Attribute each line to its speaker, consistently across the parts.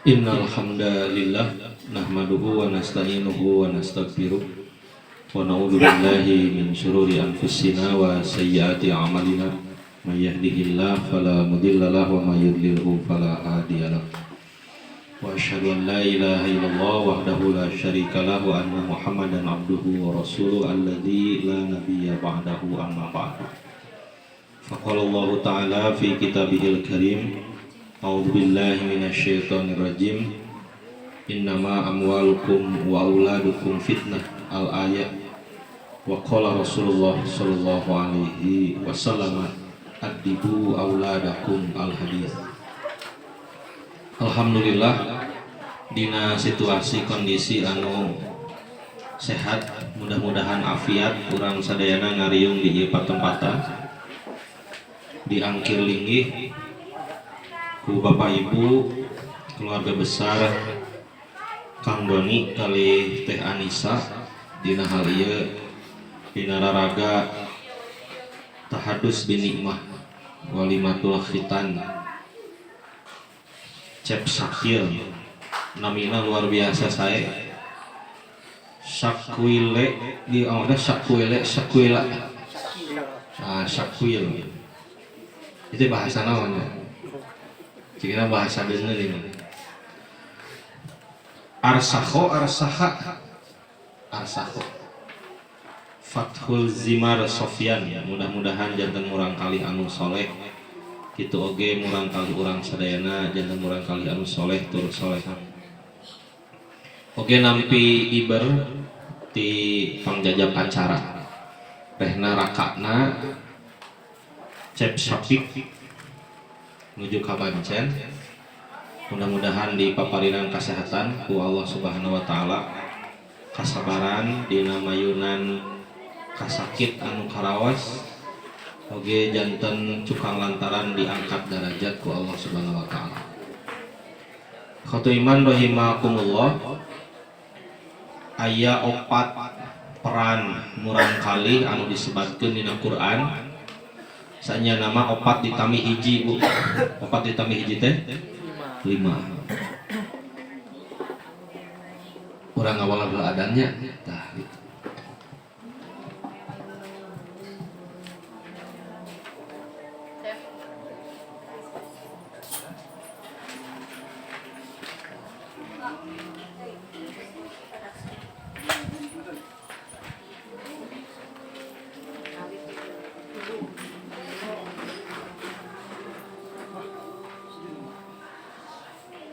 Speaker 1: Innal hamdalillah nahmaduhu wa nasta'inuhu wa nastaghfiruh wa na'udzu billahi min shururi anfusina wa sayyiati a'malina may yahdihillahu fala mudilla lahu wa may yudlilhu fala hadiyalah wa asyhadu an la ilaha illallah wahdahu la syarika lahu wa anna muhammadan abduhu wa rasuluhu alladzi la nabiyya ba'dahu amma ba'du. Faqala Allah ta'ala fi kitabihil karim a'udzu billahi minasyaitonir rajim. Innama amwalukum wa auladukum fitnah al-ayat. Wa qala Rasulullah sallallahu alaihi wasallam addibu auladakum al-hadis. Alhamdulillah dina situasi kondisi anu sehat, mudah-mudahan afiat urang sadayana ngariung di ieu patempatan diangkir linggih ku Bapak Ibu keluarga besar Kang Doni kali Teh Anissa dina hal ieu dina raraga tahadus binikmah walimatul khitan cep sakil namina luar biasa saya sakwile di awalnya sakwila sakwil itu bahasa namanya jika bahasa bener ini arsaho Fathul Zimar Sofyan ya, mudah-mudahan janten murang kali anu soleh kitu oge murang kali urang sadayana janten murang kali anu soleh tur solehan oge nampi iber ti pangjajab acara rehna rakakna cep sapik menuju ka Bancen. Mudah-mudahan di paparinan kesehatan ku Allah Subhanahu wa taala, kasabaran dina mayunan kasakit anu karawas oge janten cukang lantaran diangkat derajat ku Allah Subhanahu wa taala. Khatu iman rahimakumullah, aya opat peran murang kali anu disebatkeun dina Quran. Sanya nama opat ditami hiji Bu. Opat ditami hiji teh 5. Urang ngawal adannya tah gitu.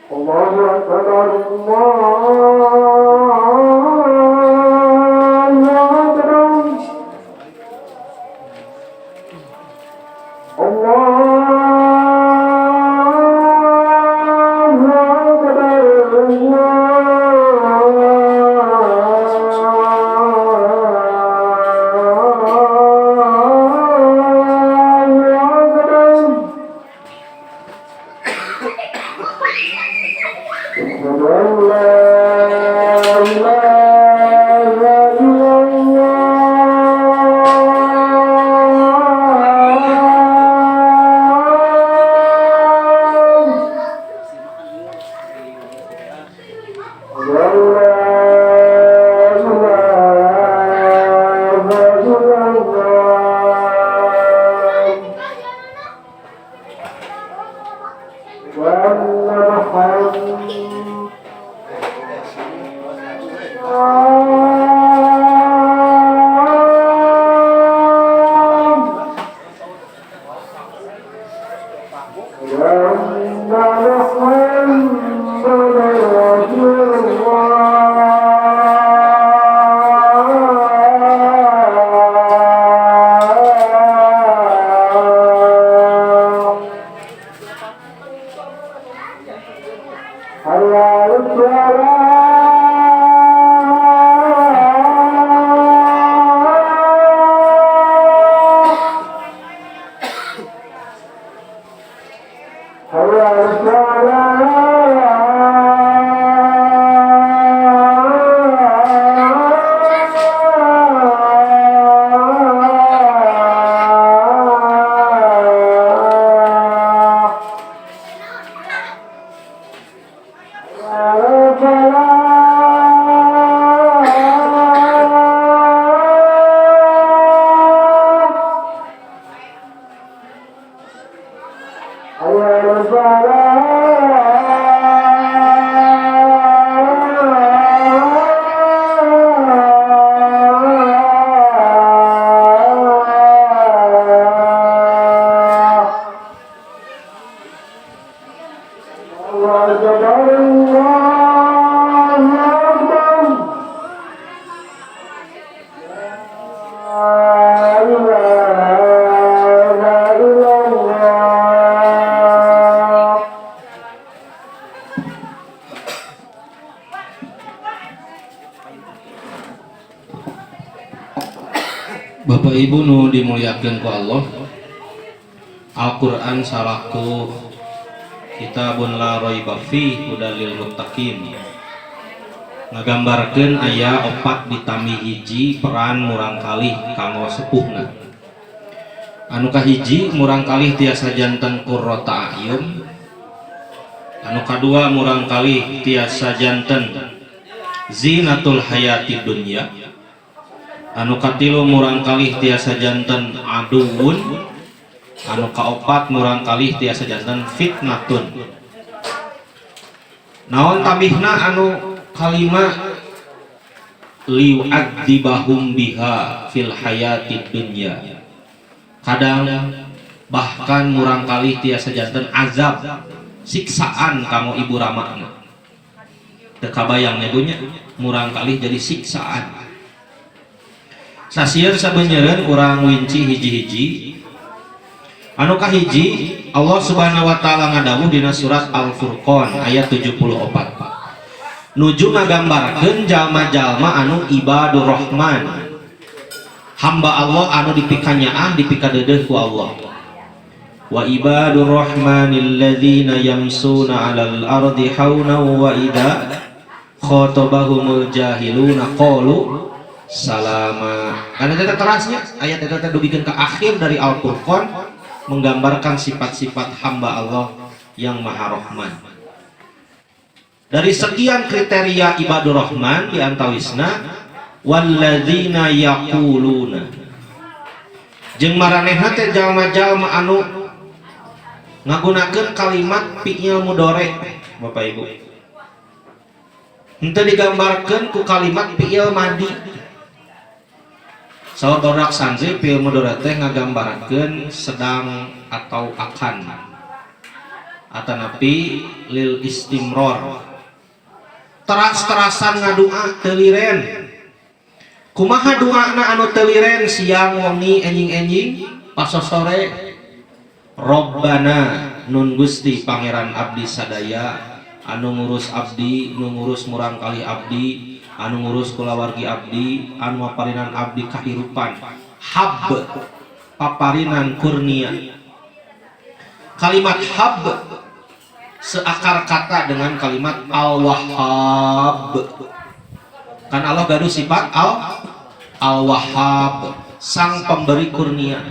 Speaker 2: Allahu Akbar, Allahu Akbar,
Speaker 1: Bapak Ibu nu dimuliakeun ku Allah, Al-Qur'an salaku kitabun la raiba fi hudal lil muttaqin. Ngagambarkeun aya 4 ditambah hiji peran murang kalih kanggo sepuhna. Anu kahiji murang kalih tiasa janten qurrata ayun. Anu kadua murang kalih tiasa janten zinatul hayati dunya. Anu katilu murang kalih tiasa janten aduun. Anu kaopat murang kalih tiasa janten fitnatun. Naon tabihna anu kalima liu'adzibahum biha fil hayatid dunya. Kadang bahkan murang kalih tiasa janten azab siksaan kanggo ibu ramana. Teu kabayang dunya murang kalih jadi siksaan. Sasieun sabeuneureun urang winci hiji-hiji. Anu kahiji Allah Subhanahu wa taala ngadawuh dina surat Al-Furqan ayat 74. Nuju ngagambarkeun jalma-jalma anu ibadur rahman. Hamba Allah anu dipikannyaah dipikadeudeuh ku Allah. Wa ibadur rahmanil ladzina yamsuna 'alal ardi hauna wa idza khatabahumul jahiluna qalu salama. Karena eta terasnya ayat eta teh dugikeun ka akhir dari Al-Furqan menggambarkan sifat-sifat hamba Allah yang Maha Rahman. Dari sekian kriteria ibadur rahman di antawisna walladzina yaquluna. Jeung maranehna teh jalma-jalma anu ngagunakeun kalimat fi'il mudhari, Bapak Ibu. Henteu digambarkeun ku kalimat fi'il madi. Saudara sanzi fi'il mudhari teh ngagambarkeun sedang atau akan. Atanapi lil istimrar. Teras-terasan ngadua teu liren. Kumaha doana anu teu liren siang wengi enjing-enjing pas sore. Robbana nun Gusti pangeran abdi sadaya anu ngurus abdi, nu ngurus murang kali abdi, anu ngurus kulawargi abdi, anu maparinan abdi kahirupan. Hab paparinan kurnia. Kalimat hab seakar kata dengan kalimat Al-Wahhab. Kan Allah gaduh sifat Al-Wahhab, sang pemberi kurnia.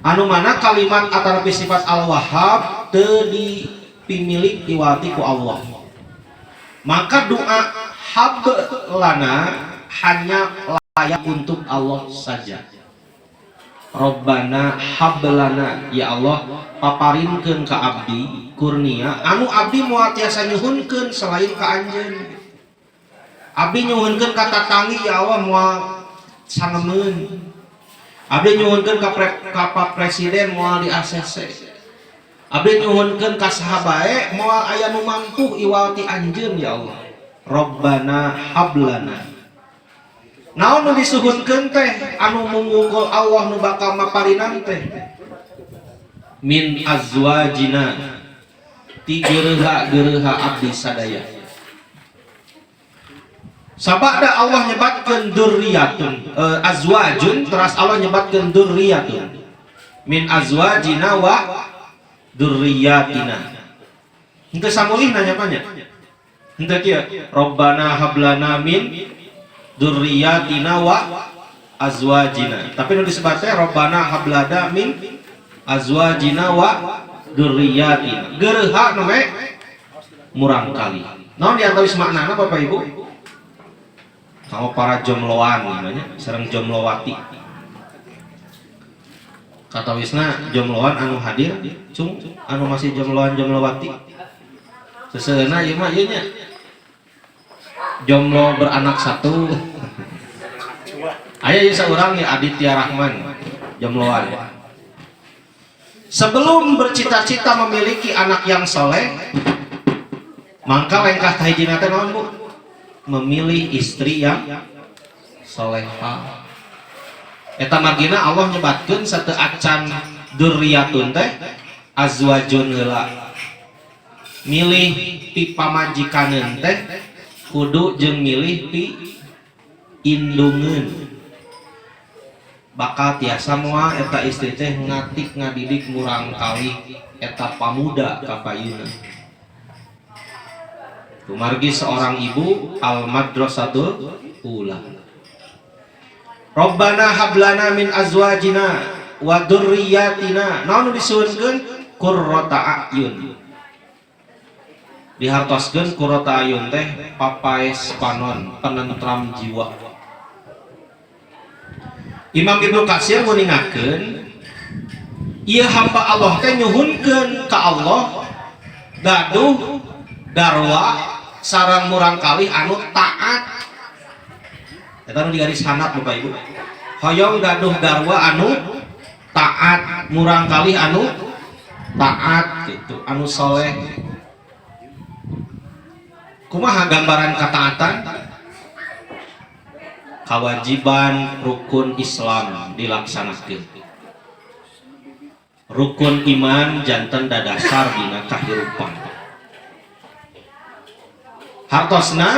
Speaker 1: Anu mana kalimat atarapi sifat Al-Wahhab teu dipimilik diwati ku Allah. Maka doa hab lana hanya layak untuk Allah saja. Robbana hablana, ya Allah paparinkeun ka abdi kurnia anu abdi moal tiasa nyuhunkeun selain ka anjeun. Abdi nyuhunkeun ka tatanggi, ya Allah moal sangemeun. Abdi nyuhunkeun ka Pak Presiden moal di ACC. Abdi nyuhunkeun ka saha bae moal aya nu mampu iwal ti anjeun, ya Allah. Robbana hablana. Naon nu disuhunkeun teh anu munggul Allah nu bakal maparinan teh min azwajina ti geureuha abdi sadaya. Sabada Allah nyebatkeun dzurriyyatun azwajun, terus Allah nyebatkeun dzurriyyatun min azwajina wa dzurriyyatina. Henteu samulih nanya-nanya. Henteu kieu Robbana hablana min dzurriyyatina wa azwajina. Tapi nu disebut teh Robbana hablana min azwajina wa dzurriyyatina. Geureuha nu murang kali. Naon diantawis maknana Bapak Ibu? Kamu para jomloan namanya, sareng jomlowati. Kata wisna jomloan anu hadir, cung anu masih jomloan jomlowati. Seseuna ieu mah ieu nya. Jomblo beranak satu. Aya ieu saurang ya Aditya Rahman, jomloan. Sebelum bercita-cita memiliki anak yang soleh, maka langkah kahijina teh naon Bu? Memilih istri yang solehah. Eta margina Allah nyebatkeun sateu acan dzurriyyatun teh azwajun heula. Milih ti pamajikankeun teh kudu jeung milih ti indungeun. Bakal tiasa moal eta istri teh ngatik ngadidik murang kalih eta pamuda ka payuna. Kumargi seorang ibu al-madrasatul ula. Rabbana hablana min azwajina wa dzurriyyatina. Naon disuwunkeun qurrata a'yun. Dihartoskeun qurrata a'yun teh papaes panon, penentram jiwa. Imam Ibnu Katsir nguningakeun ieu hamba Allah teh nyuhunkeun ka Allah gaduh garwa sareng murang kalih anu taat. Eta nu digaris handap Bapak Ibu. Hoyong gaduh garwa anu taat, murang kalih anu taat gitu, anu soleh. Kumaha gambaran kataatan? Kewajiban rukun Islam dilaksanakeun. Rukun iman janten dadasar dina kahirupan. Hartosna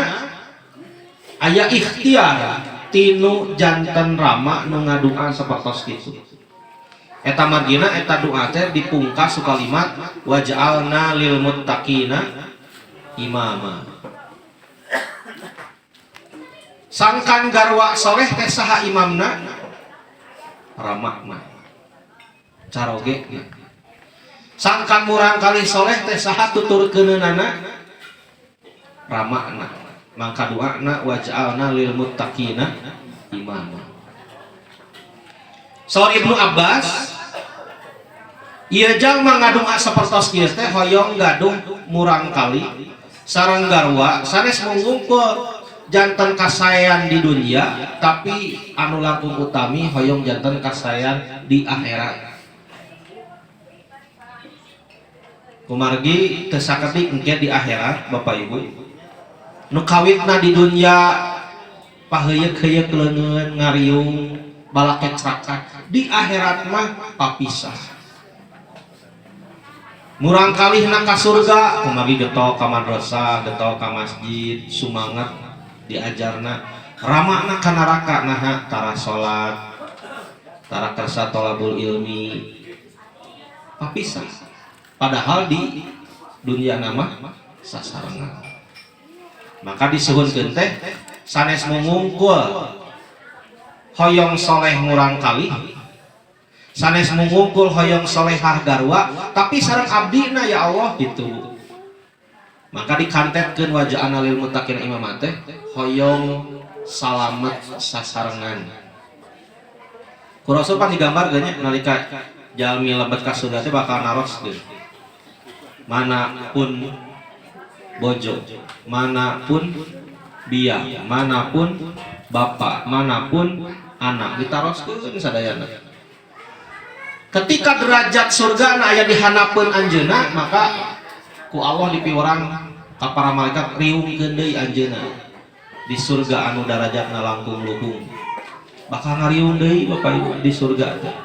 Speaker 1: aya ikhtiar tinu janten rama nu ngadua sapertos kitu. Eta margina eta doa teh dipungkas ku kalimat waj'alna lil muttaqina imama. Sangkan garwa soleh teh saha imamna? Rama mah. Caroge. Sangkan murang kalih soleh teh saha tuturkeunana? Ramana. Maka doana waj'alna lil muttaqina imama. Saur Ibnu Abbas ieu jalma ngadua sapertos kieu teh hoyong gaduh murang kali sareng garwa sanes mengumpul janten kasayan di dunia tapi anu langkung utami hoyong janten kasayan di akhirat. Kumargi teu sakedik engke di akhirat Bapak Ibu. Nu kawitna di dunia paheuyeuh-heuyeuk leungeun ngariung balake crakat, di akhirat mah papisah. Murang kalihna ka surga kumargi geto ka madrasah, geto ka masjid, sumanget diajarna. Ramana ka neraka naha tara salat, tara kersa thalabul ilmi. Papisah. Padahal di dunia nama sasarengan. Maka disuhunkeun teh sanes mungungkul hoyong soleh murang kali, sanes mungungkul hoyong solehah garwa, tapi sareng abdina ya Allah gitu. Maka dikantetkeun waja'ana lil muttaqina imama teh hoyong salamet sasarengan. Ku Rasul pan digambar geunya nalika jalmi lebet ka surga teh bakal naroskeun. Manapun bojo, manapun biang, manapun bapak, manapun anak ditaroskeun sadayana. Ketika derajat surga aya di hanapeun anjeunna, maka ku Allah dipiurang ka para malaikat riungkeun deui anjeunna di surga anu darajatna langkung luhung. Bakal ngariung deui Bapak Ibu di surga teh.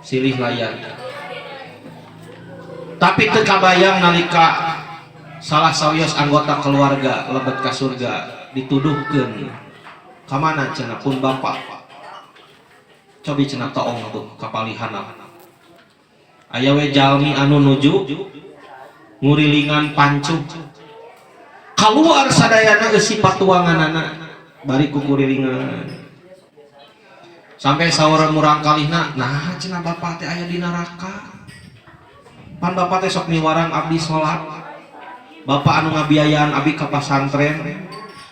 Speaker 1: Silih layan. Tapi teu kabayang nalika salah sawios anggota keluarga lebet ka surga dituduhkeun ka mana cenah pun bapak. Cobi cenah taong tuh kapalihanna. Aya we jalmi anu nuju ngurilingan pancu. Kaluar sadayana geus patuanganana bari ku kurilingan. Sampai saur murang kalihna, nah cenah bapak teh aya di neraka. Pan bapak teh sok miwarang abdi salat. Bapak anu ngabiayaan abi ka pasantren,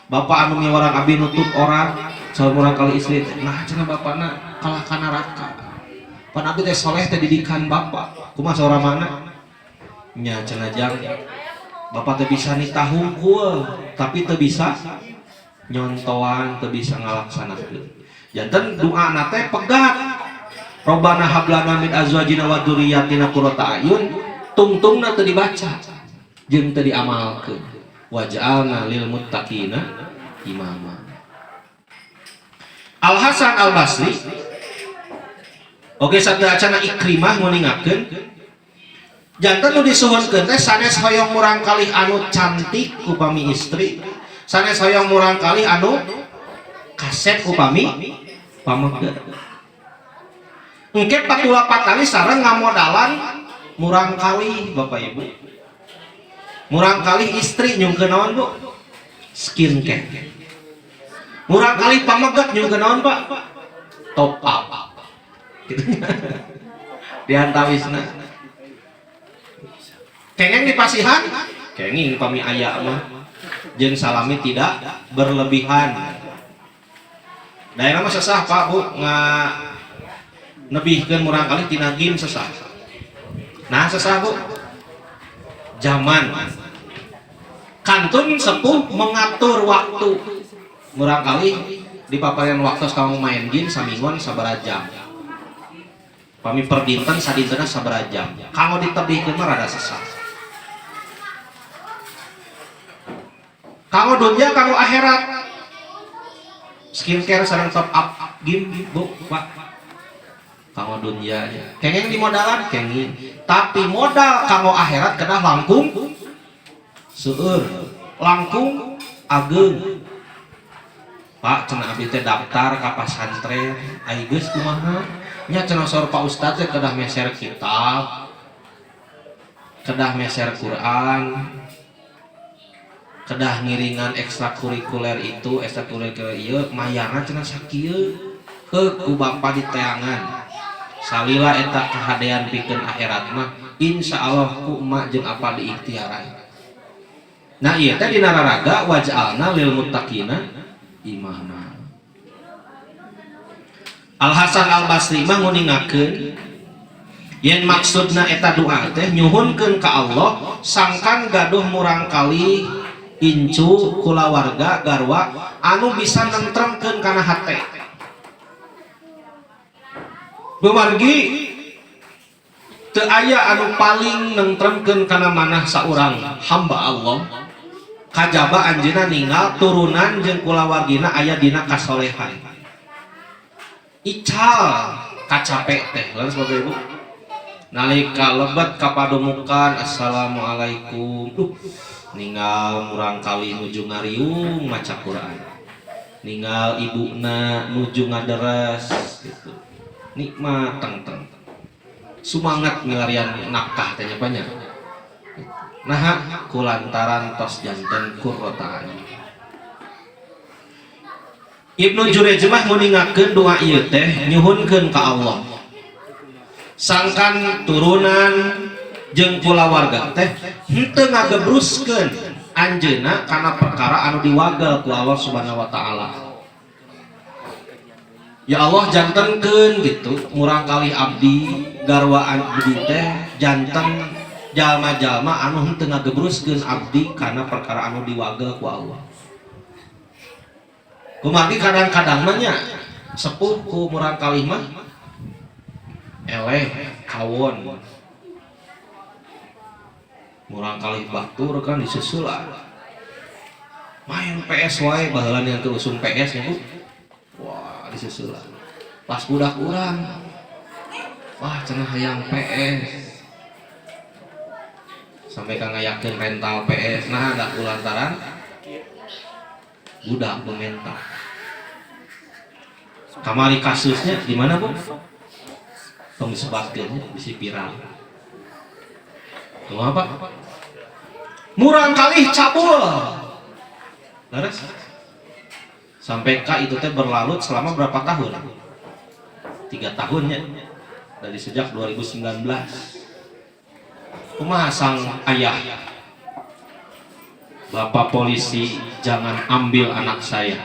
Speaker 1: bapak anu miwarang abi nutup orang saumurang kali istri teh. Nah cenah bapakna kalah ka neraka. Pan abi teh soleh teh didikan bapak. Kumaha saurang mana? Nya cenah jang. Bapak teh bisa nitah hungkul, tapi teu bisa nyontoan, teu bisa ngalaksanakeun. Janten doana teh pegat. Robbana hablana min azwajina wa dzurriyyatina qurrata a'yun, tungtungna teu dibaca jeung teu diamalkeun. Waj'alna lil muttaqina imama. Al Hasan Al Basri oge saderacana Ikrimah nguningakeun janten nu disuhunkeun teh sanes hoyong murang kalih anu cantik upami istri, sanes hoyong murang kalih anu kaset upami pameget. Engke patula patali sareng ngamodalan murang kali Bapak Ibu. Murang kali istri nyungkeun naon Bu? Skincare. Murang kali pamegat nyungkeun naon Pak? Top up. Gitu. Di antawisna. Kengeng dipasihan? Kenging pami aya mah. Jeung salami tidak berlebihan. Daerah mah sesah Pak Bu nebihkeun murang kali tina gim sesah. Nah sesah Bu. Zaman kantun sepuh mengatur waktu. Murang kali di paparan waktu kamu main game samingon sabaraha jam. Pami per dinten sadintena sabaraha jam. Kanggo ditebihkeun mah rada sesah. Kanggo dunya kanggo akhirat. Skincare sareng top up game Bu Pak. Kanggo dunya kenging di modalan kenging, tapi modal kanggo akhirat kedah langkung seueur, langkung ageung. Pak cenah abdi teh daftar ka pasantren, ai geus kumaha? Nya cenah saur Pak Ustad teh kedah meser kitab, kedah meser Quran, kedah ngiringan ekstrakurikuler itu, ekstrakurikuler ieu mayarna cenah sakieu. Heuh ku bapa diteangan. Salila eta kahadean pikeun akhirat mah insyaallah ku emak jeung apa diikhtiaran. Nah ieu teh dina raraga waj'alna lil muttaqina imama. Al Hasan Al Basri mah nguningakeun yen maksudna eta doa teh nyuhunkeun ka Allah sangkan gaduh murang kali incu kulawarga garwa anu bisa nentremkeun kana hate. Bemargi teu aya anu paling nentremkeun kana manah saurang hamba Allah kajaba anjeunna ninggal turunan jeung kulawargina aya dina kasolehan. Ical kacapek teh leres Bapak Ibu. Nalika lebet kapadumukan assalamualaikum. Ninggal murang kali nuju ngariung maca Quran. Ninggal ibuna nuju ngaderes gitu. Nikmat teng semangat ngelarian nafkah tanya banyak. Nah kulantaran tos janten qurrata a'yun. Ibnu Jurayj mah nguningakeun doa ieu teh nyuhunkeun ka Allah sangkan turunan jeung kulawarga teh henteu ngagebruskeun anjeunna kana perkara anu diwagel ku Allah Subhanahu wa taala. Ya Allah jantenkeun gitu murang kali abdi garwaan abdi teh janten jalma-jalma anu henteu ngagebruskeun abdi kana perkara anu diwagel ku Allah. Kumaha kadang-kadang mah nya sepuh ku murang kali mah eleh kawon murang kali batur kan disusulan main PS wae baheula yang usum PS nya Bu. Wah disusulan pas budak urang wah cenah hayang PS sampai ka ngayakeun rental PS nah ada kulantaran budak memental. Kamari kasusnya di mana Bu? Tong disebatkeun bisi viral. Tuh apa? Murang kali cabul. Laras. Sampai ka itu teh berlalut selama berapa tahun? 3 tahunnya. Dari sejak 2019. Kumaha sang ayah Bapak polisi jangan ambil anak saya.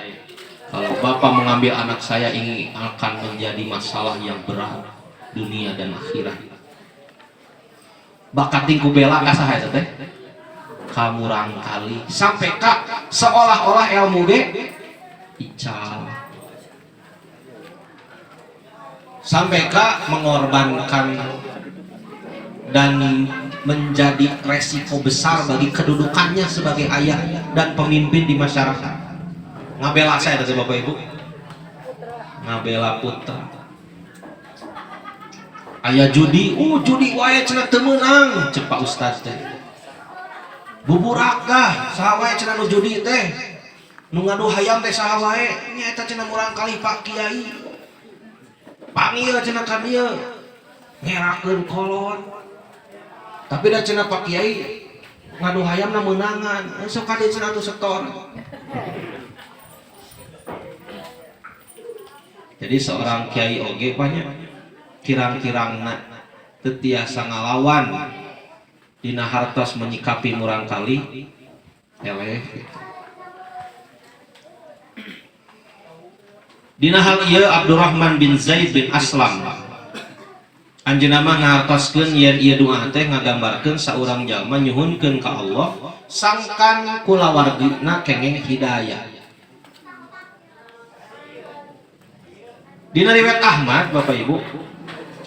Speaker 1: Kalau Bapak mengambil anak saya ini akan menjadi masalah yang berat dunia dan akhirat. Bakat tingku bela kasaha eta teh? Kamurang kali sampai ka seolah-olah ilmu ge ical. Sampai ka mengorbankan dan menjadi resiko besar bagi kedudukannya sebagai ayah dan pemimpin di masyarakat. Ngabela saya tadi Bapak Ibu, ngabela putra. Ayah judi, judi wae cenah teu meunang, cek Pak Ustaz teh. Buburak dah, saha wae cenah nu judi teh. Nu ngadu hayam teh saha wae, nya eta cenah murang kali Pak Kiai. Panggil cenah ka dieu, ngerakeun kolot. Tapi dah cenah Pak Kiai ngadu hayam na meunangan, sok ka dieu cenah atuh setor. Jadi seorang kiai oge banyak kirang-kirangna teu tiasa ngalawan dina hartos menyikapi murang kali eleh. Dina hal ieu Abdurrahman bin Zaid bin Aslam anjeunna mah ngahartoskeun yen ieu doa teh ngagambarkeun saurang jalma nyuhunkeun ka Allah sangkan kulawargina kenging hidayah. Dina riwayat Ahmad Bapak Ibu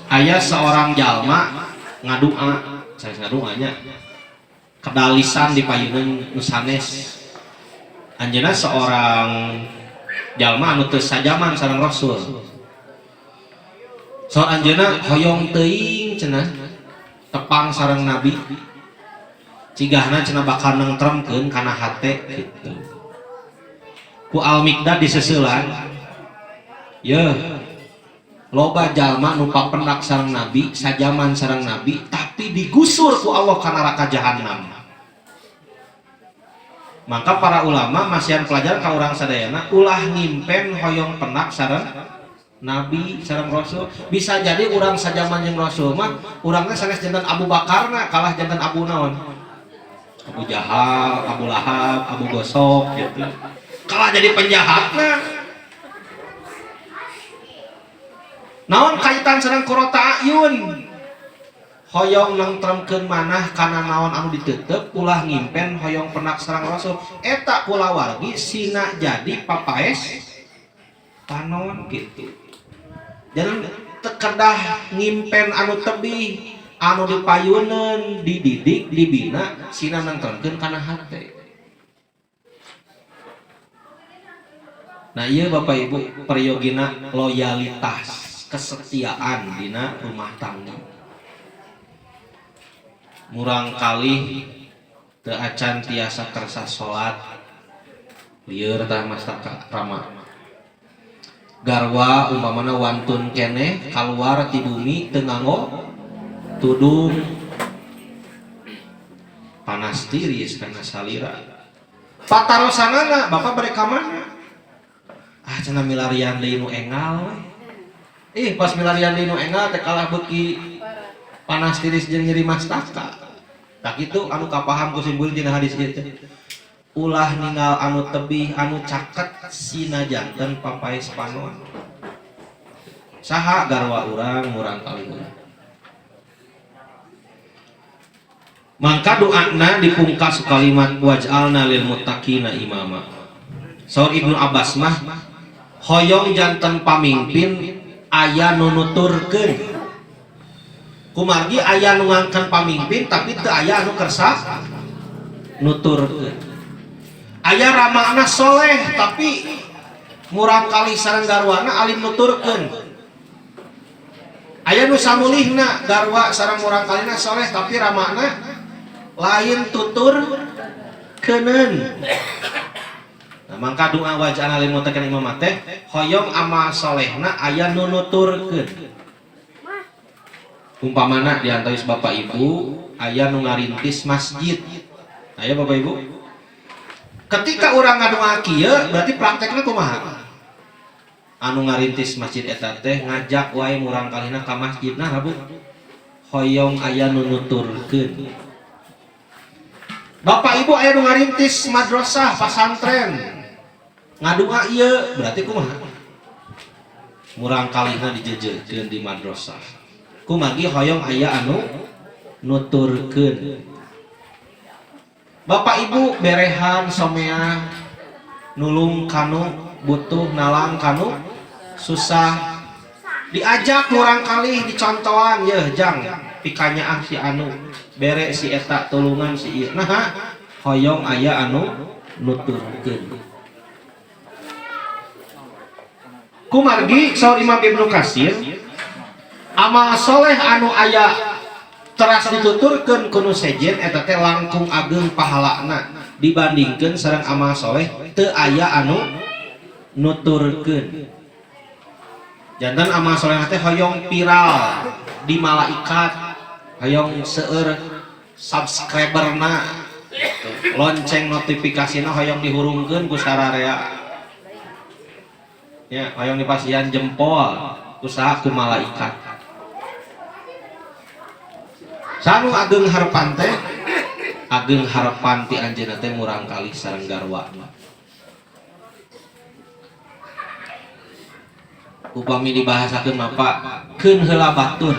Speaker 1: aya seorang jalma ngadua, saya ngaduanya kedalisan di payunan nu sanes. Anjeunna seorang jalma anu teu sajaman sareng Rasul. Soal anjeunna hoyong teuing cenah tepang sareng Nabi. Cigahna cenah bakal nentremkeun kana hate kitu. Ku Al-Miqdad diseuselan. Ya, loba jalma nu papendak sareng Nabi, sajaman sareng Nabi, tapi digusur ku Allah ka neraka jahanam. Maka para ulama masihan pelajaran ka urang sadayana ulah ngimpen hoyong penak sareng Nabi sareng Rasul. Bisa jadi urang sajaman jeung Rasul mah urangna sanes janten Abu Bakarna kalah janten Abu naon? Abu Jahal, Abu Lahab, Abu Gosok gitu. Kalah jadi penjahatna. Naon kaitan sareng Qurrata Ayun? Hoyong nentremkeun manah kana naon anu diteuteup ulah ngimpen hoyong penak sareng Rasul. Eta kulawargi sina jadi papaes panon gitu. Jangan tekedah ngimpen anu tebih, anu dipayuneun, dididik, dibina, sina nentremkeun kana hate. Nah ieu Bapak Ibu periyogina loyalitas, kesetiaan dina rumah tangga. Murang kali teu acan tiasa kersa salat lieur tah mastaka rama. Garwa umpamana wantun keneh kaluar ti bumi teu nganggo tudung panas tiris kana salira. Patarosanana Bapak bade ka mana? Cenah milarian deui nu engal we. Pas milarian deui nu engal teh kalah beuki panas tiris jeung nyeri mastaka. Tak itu anu kapaham ku simbol dina hadis ieu teh. Ulah ninggal anu tebih anu caket sina janten papaes panon. Saha garwa urang murang kali urang. Mangka doana dipungkas kalimat waj'alna lil muttaqina imama. Saur Ibnu Abbas mah hoyong janten pamimpin aya nu nuturkeun. Kumargi aya nu ngangken pamimpin tapi teu aya anu kersa nuturkeun. Aya ramana soleh tapi murang kali sareng garwana alim nuturkeun. Aya nu samulihna garwa sareng murang kalina soleh tapi ramana lain tutur keuneun. Nah, mangka doa waj'alna lil muttaqina imama teh hoyong amal solehna aya nu nuturkeun. Umpamana diantaris Bapak Ibu aya nu ngarintis masjid. Aya Bapak Ibu. Ketika urang ngadoa kieu berarti praktekna kumaha? Anu ngarintis masjid eta teh ngajak wae murang kalina ka masjidna habu. Hoyong aya nu nuturkeun.
Speaker 3: Bapak ibu aya nu ngarintis madrasah pasantren ngadua ieu berarti kumaha murang kalihna dijejeukeun di madrasah kumagi hoyong aya anu nuturkeun. Bapak ibu berehan somea nulung kanu butuh nalang kanu susah diajak murang kalih dicontohan yeuh jang pikanyaan si anu bere si eta tulungan si ieu nah hoyong aya anu nuturkeun. Kumargi saur Imam Ibnu Katsir amal soleh anu aya teras dituturkeun ku nu sejen eta teh langkung ageng pahalana dibandingkeun sareng amal soleh teu aya anu nuturkeun. Jantan amal soleh teh hoyong viral di malaikat hoyong seueur subscriberna lonceng notifikasina hoyong dihurungkeun ku sararea ya hoyong dipasihan jempol usaha ku malaikat. Sanu ageng harapan teh ageng harapan ti anjeunna teh murang kalih sareng garwana. Upami dibahasakeun mapa keun heula batur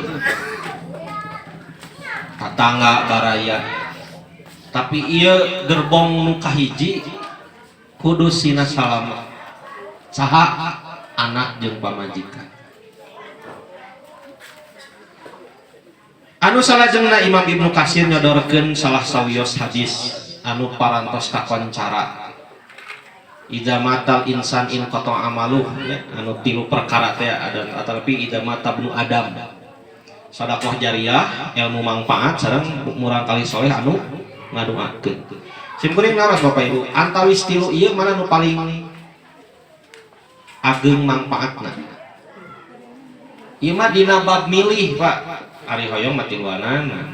Speaker 3: tatangga baraya tapi ieu gerbong nu kahiji kudu sina salama saha anak jeung pamajikan. Anu salajengna Imam Ibnu Katsir nyodorkeun salah sawios hadis anu parantos kakoncara. Idza matal insan in qata amaluh ya, anu tilu perkara teh ada tapi idza mata ibnu adam. Sedekah jariah, ilmu manfaat sareng murang kali soleh anu ngaduakeun. Simkuring naras Bapak Ibu, antawis tilu ieu mana nu paling ageng manfaatna? Ieu mah dina bab milih, Pak. Ari hoyong mah tiluanana.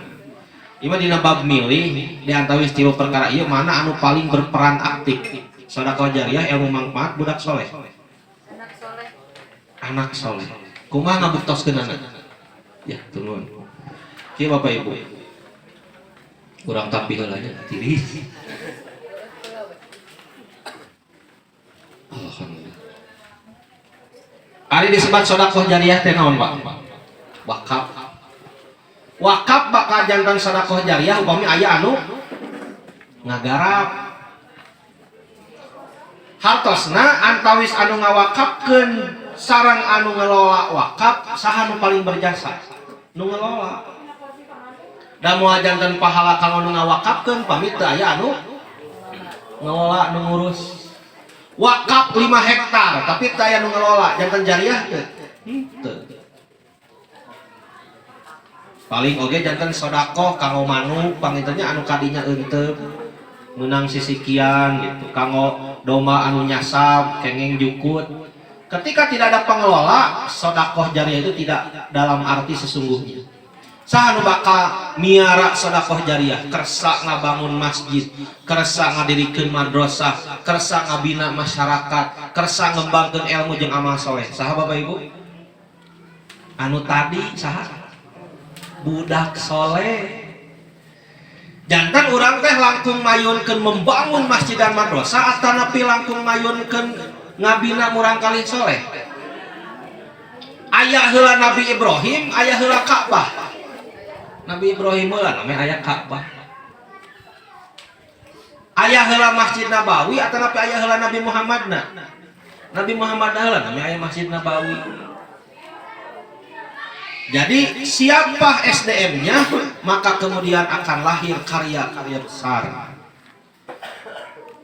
Speaker 3: Ieu mah dina bab milih di antawis tilu perkara ieu mana anu paling berperan aktif. Sedekah jariah, ilmu manfaat, budak soleh.
Speaker 4: Anak soleh.
Speaker 3: Anak soleh. Kumaha ngabuktoskeun anak? Ya, turun. Kieu Bapak Ibu. Kurang tapi heula nya tiris. Alhamdulillah. Ari disebut sedekah jariah teh naon, Pak? Wakaf. Wakaf bakal jantan sedekah jariah upami aya anu ngagarap hartosna antawis anu ngawakafkeun sareng anu ngelola wakaf saha nu paling berjasa nu ngelola da moal janten pahala kang anu ngawakafkeun pamit teu aya anu ngelola nu ngurus wakaf 5 hektar tapi teu aya nu ngelola janten jariah teu paling oge janten sedekah kanggo manuk pangitanya anu kadinya eunteup menang sisikian gitu kanggo domba anu nyasab kengeng jukut. Ketika tidak ada pengelola sedekah jariah itu tidak dalam arti sesungguhnya. Saha nu bakal miara sedekah jariah? Kersa ngabangun masjid, kersa ngadirikeun madrasah, kersa ngabina masyarakat, kersa ngembangkeun ilmu jeung amal soleh. Saha Bapak Ibu? Anu tadi saha? Budak soleh. Jantan urang teh langkung mayunkeun membangun masjid dan madrasah atanapi langkung mayunkeun ngabina murang kalih soleh. Aya heula Nabi Ibrahim, aya heula Ka'bah. Nabi Ibrahim heula namanya aya Ka'bah. Aya heula Masjid Nabawi atanapi aya heula Nabi Muhammadna. Nabi Muhammad heula namanya aya Masjid Nabawi. Jadi siapa SDM-nya maka kemudian akan lahir karya-karya besar.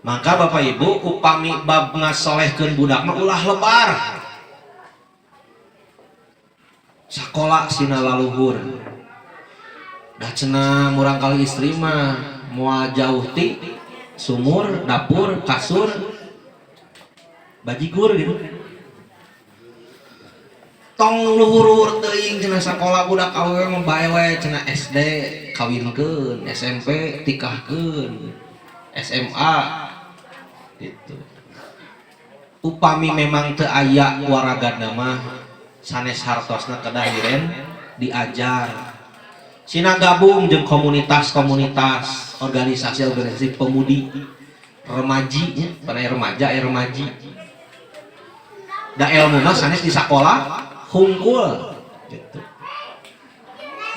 Speaker 3: Maka Bapak Ibu upami bab ngasolehkeun budak mah ulah lebar. Sakola sina laluhur. Da cenah murang kali istri mah moal jauh ti sumur, dapur, kasur, bajigur gitu. Tong luhur teuing cenah sakola budak awewe mah bae we cenah SD kawinkeun, SMP tikahkeun, SMA gitu. Upami memang teu aya waragana mah sanes hartosna kedah hiren diajar. Sina gabung jeung komunitas-komunitas organisasi pemudi remaji nya, panai remaja remaji. Da ilmu mah sanes di sekolah hungkul gitu.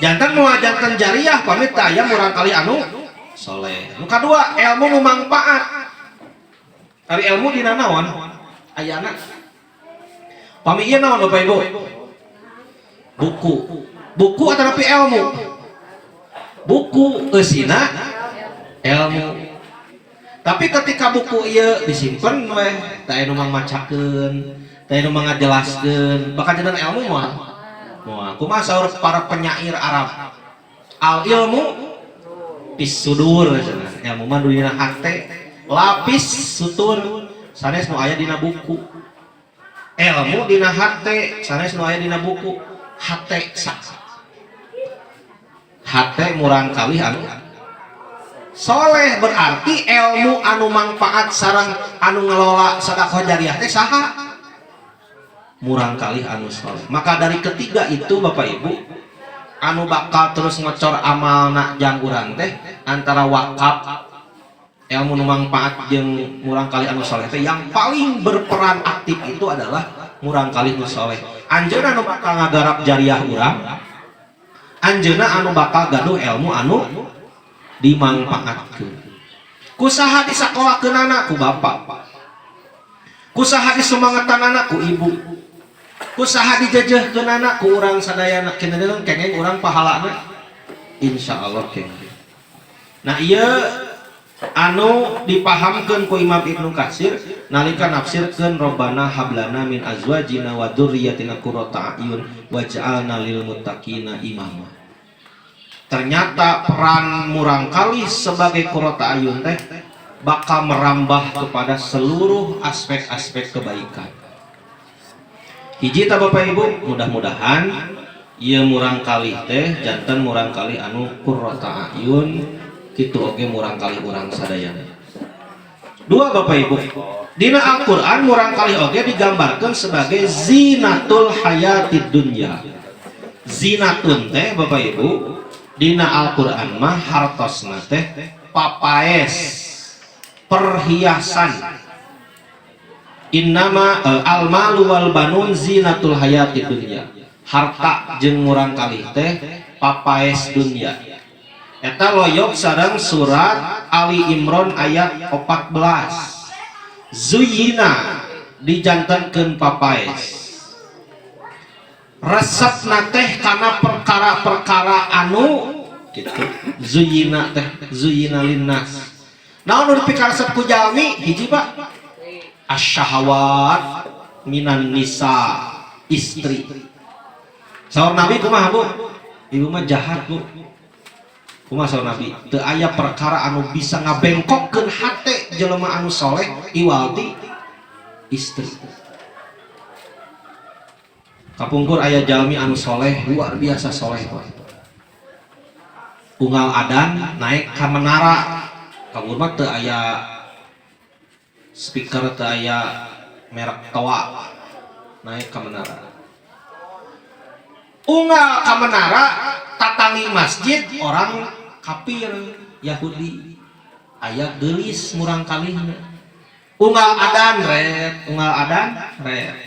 Speaker 3: Jantan muajantan jariah pamit aya murang kali anu soleh. Nu kadua ilmu nu mangpaat. Ari ilmu dina naon? Ayana. Pami ieu naon Bapak Ibu? Buku. Buku atau tapi ilmu? Buku eusina ilmu. Tapi ketika buku ieu disimpen we, teu aya nu macakeun, teu aya nu ngajelaskeun, bakal jadi ilmu moal. Moal. Kumaha saur para penyair Arab? Al ilmu pis sudur cenah. Ilmu mah dina hate, lapis sutur sanes nu aya dina buku. Ilmu dina hate, sanes nu aya dina buku. Hate sak. Hate murang kalih anu soleh, berarti ilmu anu manfaat sareng anu ngelola sedekah jariah teh saha? Murang kalih anu soleh. Maka dari ketiga itu Bapak Ibu anu bakal terus ngecor amalna jang urang teh antara wakaf, ilmu nu manfaat jeung murang kalih anu soleh teh yang paling berperan aktif itu adalah murang kalih anu soleh. Anjeunna anu bakal ngagarap jariah urang, anjeunna anu bakal gaduh ilmu anu dimanfaatkeun. Kusaha disakolahkeunana ku bapak, kusaha disumangetanana ku ibu, kusaha dijajahkeunana ku urang sadayana. Kieudeung kengeng urang pahalana insyaallah kengeng. Nah ieu anu dipahamkeun ku Imam Ibnu Katsir nalika nafsirkeun Rabbana hablana min azwajina wa dzurriyyatina qurrata a'yun waj'alna lil muttaqina imama. Ternyata peran murang kalih sebagai qurrata ayun teh bakal merambah kepada seluruh aspek-aspek kebaikan. Hiji ta Bapak Ibu, mudah-mudahan ieu murang kalih teh janten murang kalih anu qurrata ayun, kitu oge murang kalih urang sadayana. Dua Bapak Ibu, dina Al-Qur'an murang kalih oge digambarkeun sebagai zinatul hayatid dunya. Zinatun teh Bapak Ibu dina Al-Qur'an mah hartosna teh papaes, perhiasan. Innama al-malu wal banun zinatul hayatid dunya. Harta jeung murang kalih teh papaes dunya. Eta loyok sareng surat Ali Imran ayat 14. Zuyina dijantenkeun papaes. Resepna teh kana perkara-perkara anu gitu. Zuyina teh zuyina linnas. Naon nu dipikaresep ku jalmi hiji Pak? Asyahawat minan nisa, istri. Saur Nabi kumaha Bu? Ibu mah jahat Bu. Kumaha saur Nabi? Teu aya perkara anu bisa ngabengkokkeun hate jelema anu soleh iwalti istri. Kapungkur aya jalmi anu soleh, luar biasa soleh Pak. Unggal adan naik ka menara, kabur mah teu aya speaker, teu aya merek toa, naik ka menara. Unggal ka menara tatangi masjid orang kafir Yahudi, aya geulis murang kalihna. Unggal adan red, unggal adan red.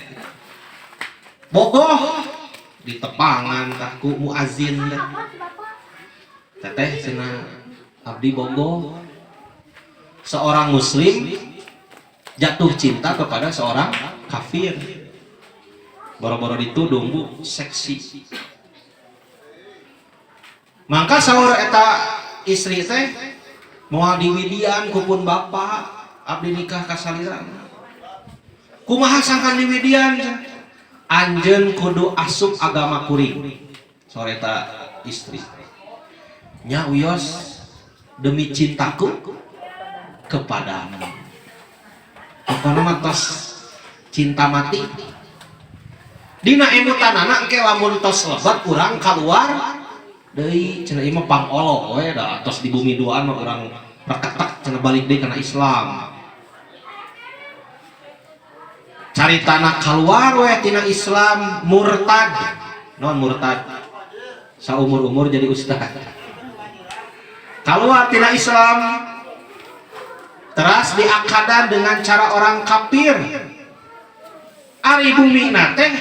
Speaker 3: Bogoh ditepangan ku muazin teteh cenah abdi bogoh. Seorang muslim jatuh cinta kepada seorang kafir, boro-boro ditudung Bu seksi. Mangka saur eta istri teh moal diwidian kupun bapak abdi nikah ka salira. Kumaha sangkan diwidian? Anjeun kudu asup agama kuring. Soreta istri nya uyos demi cintaku kepadamu. Pokona mah tos cinta mati. Dina emutanana engke lamun tos lebat urang kaluar deui cenah ieu mah pangolo we da tos di bumi duaan mah urang reketek cenah balik deui kana Islam. Caritana keluar we tina Islam murtad. Non murtad saumur-umur jadi ustaz. Keluar tina Islam, teras diakadan dengan cara orang kafir. Ari bumi teh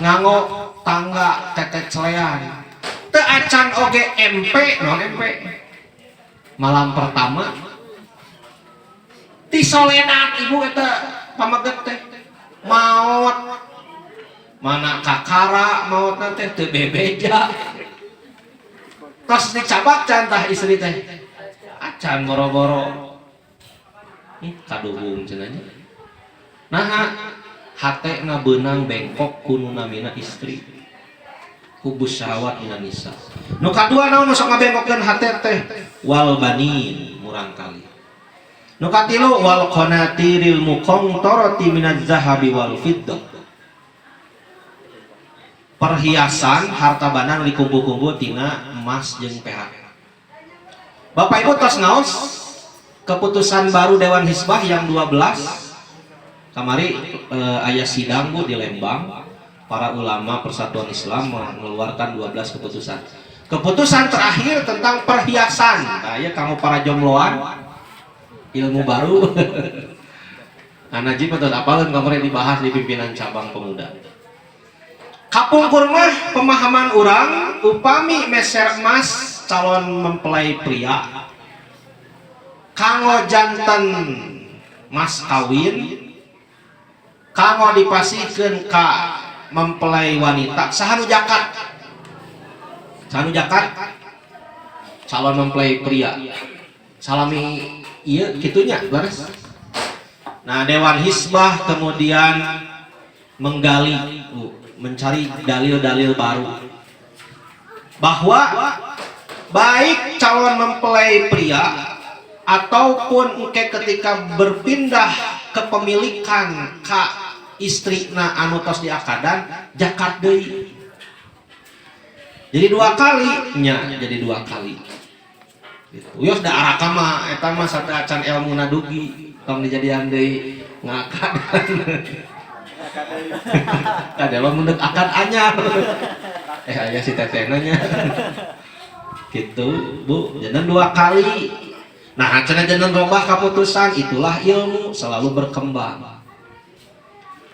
Speaker 3: nganggo tangga tetet celean. Teu acan oge MP, no MP. Malam pertama ti soledan ibu eta pamaget teh maot. Mana kakara maot teh teu bebeja. Tos dicabak cantah istri teh. Acan boro-boro. Kaduhung cenanya. Nah, hate na beunang bengkok kunu namina istri. Hubus syahwat ina nisa. Nu kadua naon nu sok ngabengkokkeun hate teh? Wal banin murang kali. Nu katilu wal qanatiril muqantarati minaz zahabi wal fiddah. Perhiasan harta bana nu dikumpul-kumpul tina emas jeung perak. Bapak Ibu tos ngaos keputusan baru Dewan Hizbah yang 12 kamari aya sidang Bu di Lembang, para ulama Persatuan Islam mengeluarkan 12 keputusan. Keputusan terakhir tentang perhiasan. Nah, ya kamu para jombloan ilmu baru. Najib betul apalan kemarin dibahas di pimpinan cabang pemuda. Kapungkur mah pemahaman orang upami meser emas calon mempelai pria kanggo janten mas kawin kanggo dipasihkeun ka mempelai wanita sahanu jakat calon mempelai pria salami ieu kitunya bares. Nah Dewan Hizbah kemudian menggali mencari dalil-dalil baru bahwa baik calon mempelai pria ataupun ketika berpindah kepemilikan ka istrina anu tos diakadan jakat deui. Jadi dua kali nya, jadi dua kali. Gitu. Uyos da araka mah eta mah sate acan ilmuna dugi, tong dijadian deui ngakadan. Kada lo mendek akad anyar. Aya si tetehna nya. Gitu, Bu. Jangan dua kali. Nah, cenah jangan robah keputusan, itulah ilmu selalu berkembang.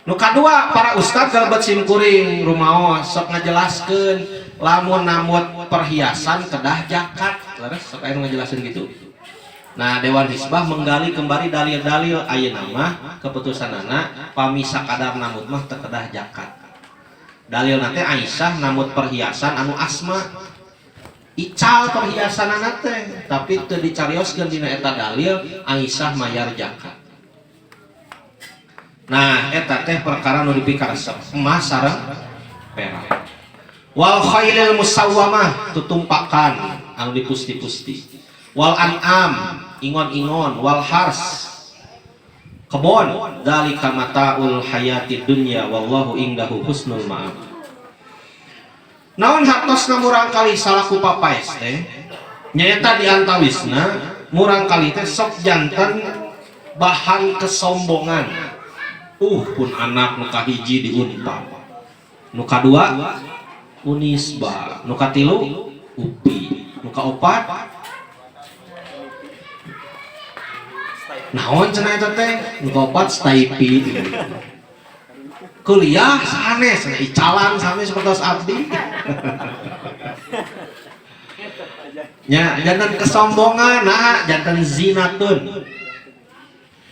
Speaker 3: Nu kadua para ustad galbet simkuring rumaos sok ngajelaskeun lamun namut perhiasan kedah jakat. Leres sok aya nu ngajelaskeun gitu. Nah, Dewan Hizbah menggali kembali dalil-dalil ayeuna mah keputusanana pami sakadar namut mah teu kedah jakat. Dalil nate Aisyah namut perhiasan anu asma ical perhiasanana teh tapi teu dicarioskeun dina eta dalil Aisyah mayar zakat. Nah eta teh perkara nu dipikaresep emas sareng perak. Wal khailil musawwamah tutumpakan anu dipusti-pusti. Wal an'am ingon-ingon wal hars kebon dzalika mataul hayatid dunya wallahu indahu husnul ma'ab. Naon hartosna murang kali salaku papaes teh nyaeta diantawisna murang kali teh sok janten bahan kesombongan. Pun anak nu kahiji di Unpad, nu kadua Unisba, nu katilu UPI, nu kaopat naon cenah eta teh nu kaopat Staipi. Kuliah sanes icalan sami sapertos abdi. Nya jantan kesombongan, nah jantan zinatun.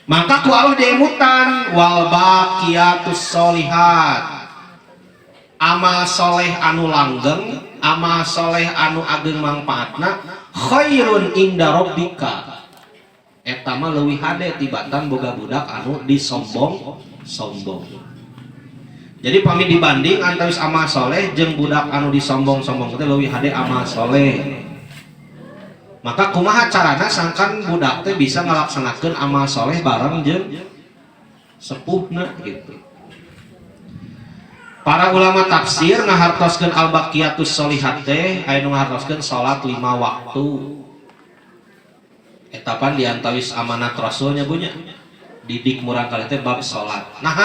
Speaker 3: Maka ku Allah diemutan wal baqiyatus sholihat. Amal soleh anu langgeng, amal soleh anu ageng mangpaatna khairun inda rabbika. Eta mah leuwih hade tibatan boga budak anu disombong-sombong. Jadi pami dibanding antawis amal soleh jeung budak anu disombong-sombong teh leuwih hade amal soleh. Maka kumaha carana sangkan budak teh bisa ngalaksanakeun amal soleh bareng jeung sepuhna gitu. Para ulama tafsir ngahartoskeun al-baqiyatus sholihat teh aya nu ngahartoskeun salat 5 waktu. Etapan diantawis amanat rasulnya bunya. Didik murang kali teh bab salat. Nah,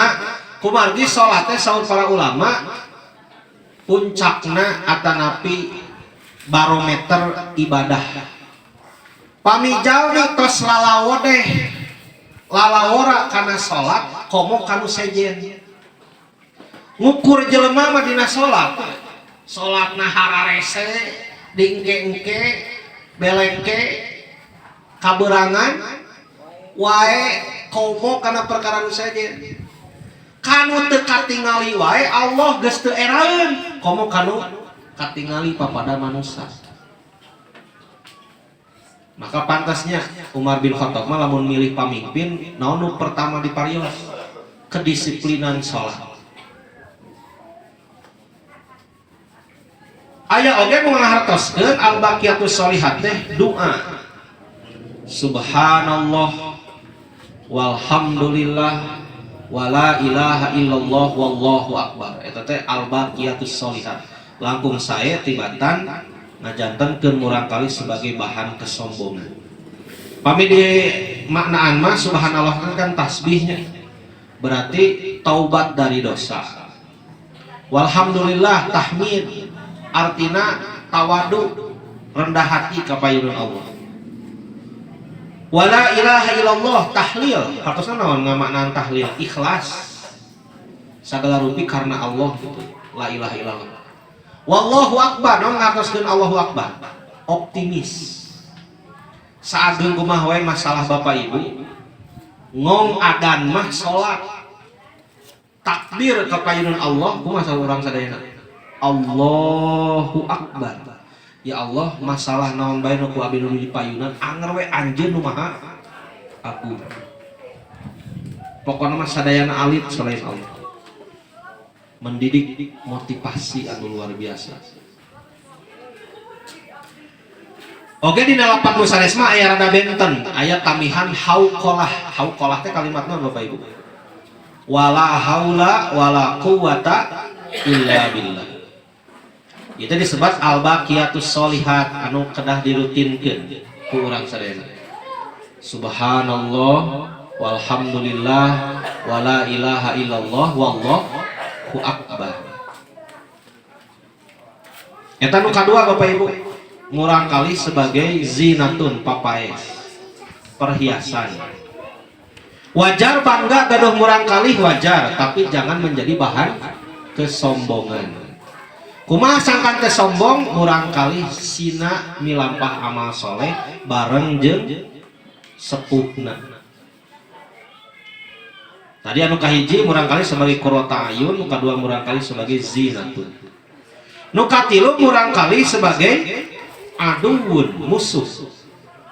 Speaker 3: kumargi salat teh saur para ulama puncakna atanapi barometer ibadah. Pamijau nih tos lalawo deh, lalawora kana sholat, komo kanu sejen. Ngukur jelema mah dina sholat, sholatna hararese, dingke-engke, belengke, kaberangan, wae komo kana perkara nu sejen. Kanu teu katingali wae Allah geus teu eraeun, komo kanu katingali papada manusia. Maka pantasnya Umar bin Khattab mah lamun milih pamimpin naon nu pertama diparios kedisiplinan sholat. Aya oge nu ngahartoskeun al-baqiyatus sholihat teh doa. Subhanallah walhamdulillah wala ilaha illallah wallahu akbar. Eta teh al-baqiyatus sholihat. Langkung sae tibatan ngajantenkeun murang kali sebagai bahan kesombongan. Pami di maknaan mah subhanallah kan tasbihnya. Berarti taubat dari dosa. Walhamdulillah tahmid artina tawadu rendah hati ka payeunan Allah. Wala ilaha illallah tahlil. Hartosna naon ngamaknaan tahlil? Ikhlas. Sagala rupi karena Allah gitu. La ilaha illallah. Wallahu akbar, non ngartoskeun Allahu akbar. Optimis. Saageung kumaha wae masalah Bapak Ibu, ngong adan mah salat. Takbir ka payeunan Allah kumaha urang sadayana. Allahu akbar. Ya Allah, masalah naon bae nu ku abdi nu di payunan anger we anjeun nu maha agung. Pokona mah sadayana alit selain Allah. Mendidik motivasi anu luar biasa. Oke di lapan nu sanes mah aya rada benten, aya tamihan hauqalah. Hauqalah teh kalimatna Bapak Ibu. Wala haula wala quwata illa billah. Itu disebut al-baqiyatus sholihat anu kedah dirutinkeun ku urang sadayana. Subhanallah walhamdulillah wala ilaha illallah wallahu akbar. Eta nu kadua Bapak Ibu, ngurang kali sebagai zinatun papaes, perhiasan. Wajar bangga gaduh murang kali wajar, tapi jangan menjadi bahan kesombongan. Kumaha sangkan teh sombong murang kali sina milampah amal soleh bareng jeung sepuhna. Tadi anu kahiji murang kali sebagai qurrata ayun, nu kadua murang kali sebagai zinatun. Nu katilu murang kali sebagai aduun, musuh.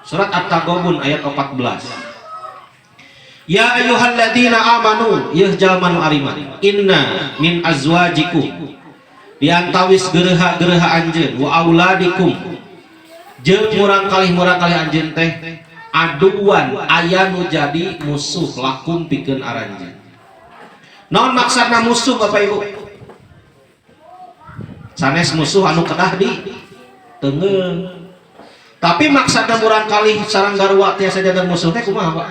Speaker 3: Surat At-Taghabun ayat 14. Ya ayyuhalladzina amanu, yeuh jalma nu ariman, inna min azwajikum, diantawis geureha-geureha anjeun, wa auladikum, jeung murang kali anjeun teh aduan aya nu jadi musuh lakum pikeun aranjeun. Naon maksudna musuh Bapak Ibu? Sanes musuh anu kedah di teungeun. Tapi maksudna murang kali sareng garwa tiasa jadi musuh teh kumaha Pak?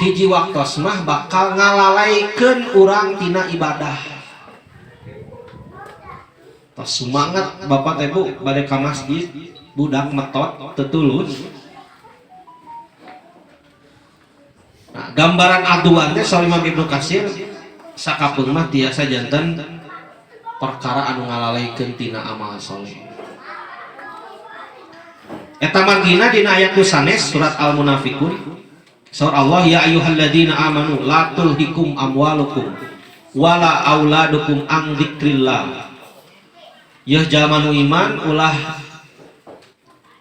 Speaker 3: Hiji waktos mah bakal ngalalaikeun urang tina ibadah. Tos semangat Bapak teh Bu bade ka masjid, budak metot tetulus. Nah, gambaran aduan teh Imam Ibnu Katsir sakapeung mah tiasa janten perkara anu ngalalaikeun tina amal saleh. Eta margina dina ayat nu sanes surat Al-Munafiqun. Saur Allah ya ayyuhalladzina amanu la tulhikum amwalukum wala auladukum an dzikrillah. Yeuh jalma nu iman ulah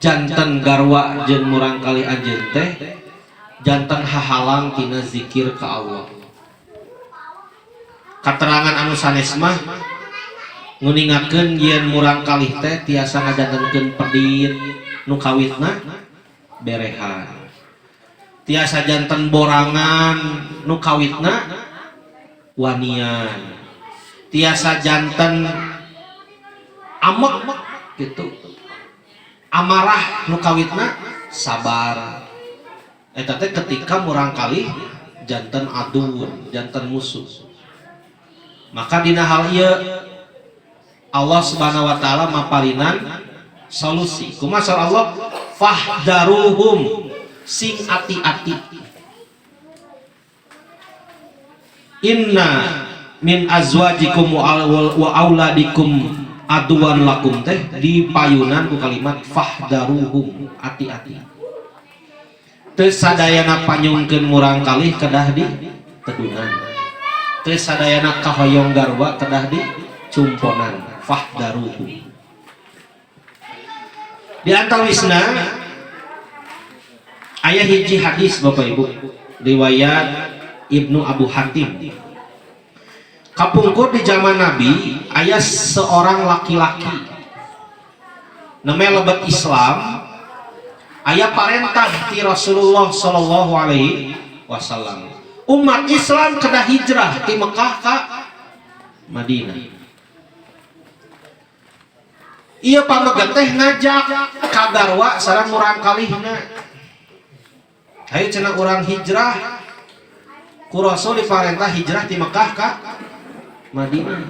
Speaker 3: janten garwa jeung murang kali anjeun teh janten hahalang tina zikir ka Allah. Katerangan anu sanes mah nguningakeun yen murang kalih teh tiasa ngajantenkeun pedit nu kawitna berehan. Tiasa janten borangan nu kawitna wanian. Tiasa janten amek gitu. Amarah nu kawitna sabar. Eta teh ketika murang kali janten aduun, janten musuh. Maka dina hal ieu Allah Subhanahu wa taala maparinan solusi. Kumaha Allah fahdaruhum sing ati-ati. Inna min azwajikum wa auladikum aduan lakum teh dipayunan ku kalimat fahdaruhum ati-ati. Teu sadayana panyungkeun murang kalih kedah di tedunan. Teu sadayana kahoyong garwa kedah di cumponan. Fahdaruhum. Di antawisna aya hiji hadis Bapak Ibu riwayat Ibnu Abu Hatim. Kapungkur di zaman Nabi aya seorang laki-laki namanya lebat Islam, aya parentah ti Rasulullah sallallahu alaihi wasallam. Umat Islam kedah hijrah ti Mekah ka Madinah. Ieu pamegat teh ngajak kagarwa sareng urang kalihna. Hayu cenah urang hijrah ku Rasul diparentah hijrah ti Mekah ka Madinah.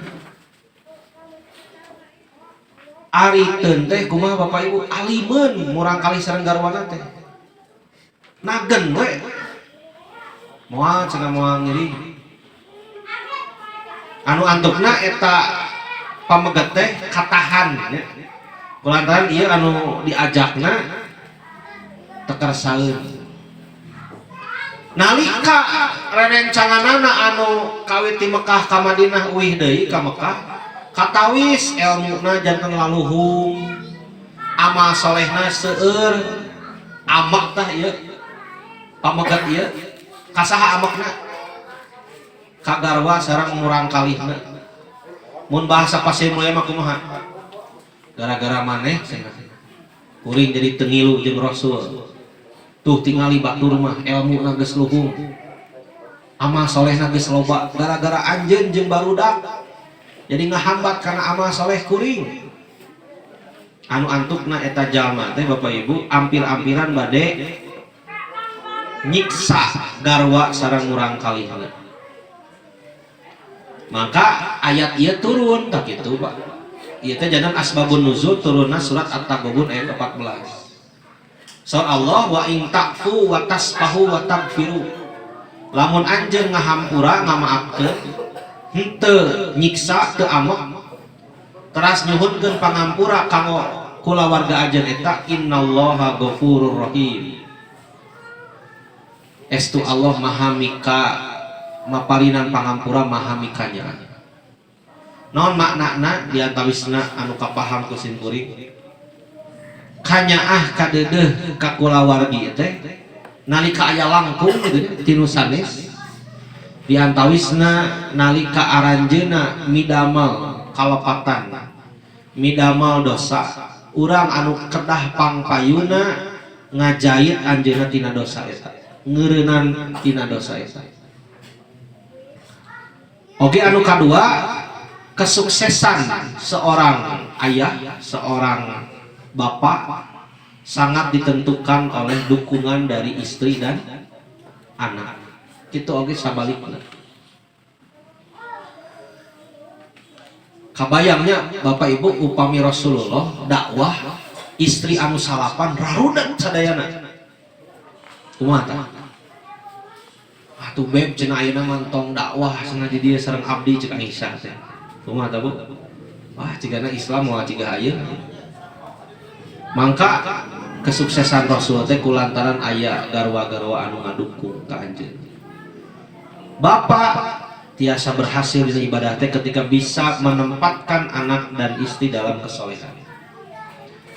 Speaker 3: Ari teun teh kumaha Bapak Ibu alimeun murang kalih sareng garwana teh. Nagen we. Moal cenah moal ngiri. Anu antukna eta pamegat teh katahan nya. Kulantaran ieu anu diajakna tekersaeun. Nalika rerencanganana anu kawit ti Mekah ka Madinah uih deui ka Mekah katawis elmuna janten laluhung amal solehna seueur amak tah ieu pamegat ieu kasaha amakna kagarwa sareng murang kalihna mun bahasa pasir mulya mah kumaha gara-gara maneh cenah kuring jadi tengilu jeung Rasul. Tuh tingali batur mah ilmu na geus luhung. Amal soleh na geus loba gara-gara anjeun jeung barudak. Jadi ngahambat karena amal soleh kuring. Anu antukna eta jalma teh Bapak Ibu ampir-ampiran bade nyiksa garwa sareng urang kalihna. Maka ayat ieu turun tak kitu Pak. Ieu teh jangan asbabun nuzul turunna surat At-Taghabun ayat 14. Soal Allah wa in ta'fu wa tasfahu wa tagfiru. Lamun anjeun ngahampura ngamaafkeun henteu nyiksa teu amok teras nyuhunkeun pangampura kanggo kulawarga anjeun eta innallaha ghafurur rahim. Estu Allah maha mika maparinan pangampura maha mikanya. Naon maknana diantawisna anu kapaham ku sin kuring? Kanyaah kadedeh ka kulawargi teh nalika aya langkung tinu sanes diantawisna nalika aranjeuna midamal kalepatan midamal dosa urang anu kedah pangpayuna ngajait anjeunna tina dosa eta ngeureunnan tina dosa eta. Oke anu kadua kesuksesan seorang ayah seorang bapak sangat ditentukan oleh dukungan dari istri dan anak. Kitu oge sabalikna. Kabayangnya Bapak Ibu upami Rasulullah dakwah istri anu salapan rarudet sadayana. Kumaha tah? Atuh beb cenah ayeuna mantong dakwah cenah di dieu sareng abdi ceuk Aisyah teh. Kumaha tah Bu? Wah cigana Islam moal cigah ayeuna. Mangka kesuksesan Rasul teh kulantaran aya garwa-garwa anu ngadukung ka anjeun. Bapak tiasa berhasil di ibadah teh ketika bisa menempatkan anak dan istri dalam kesolehan.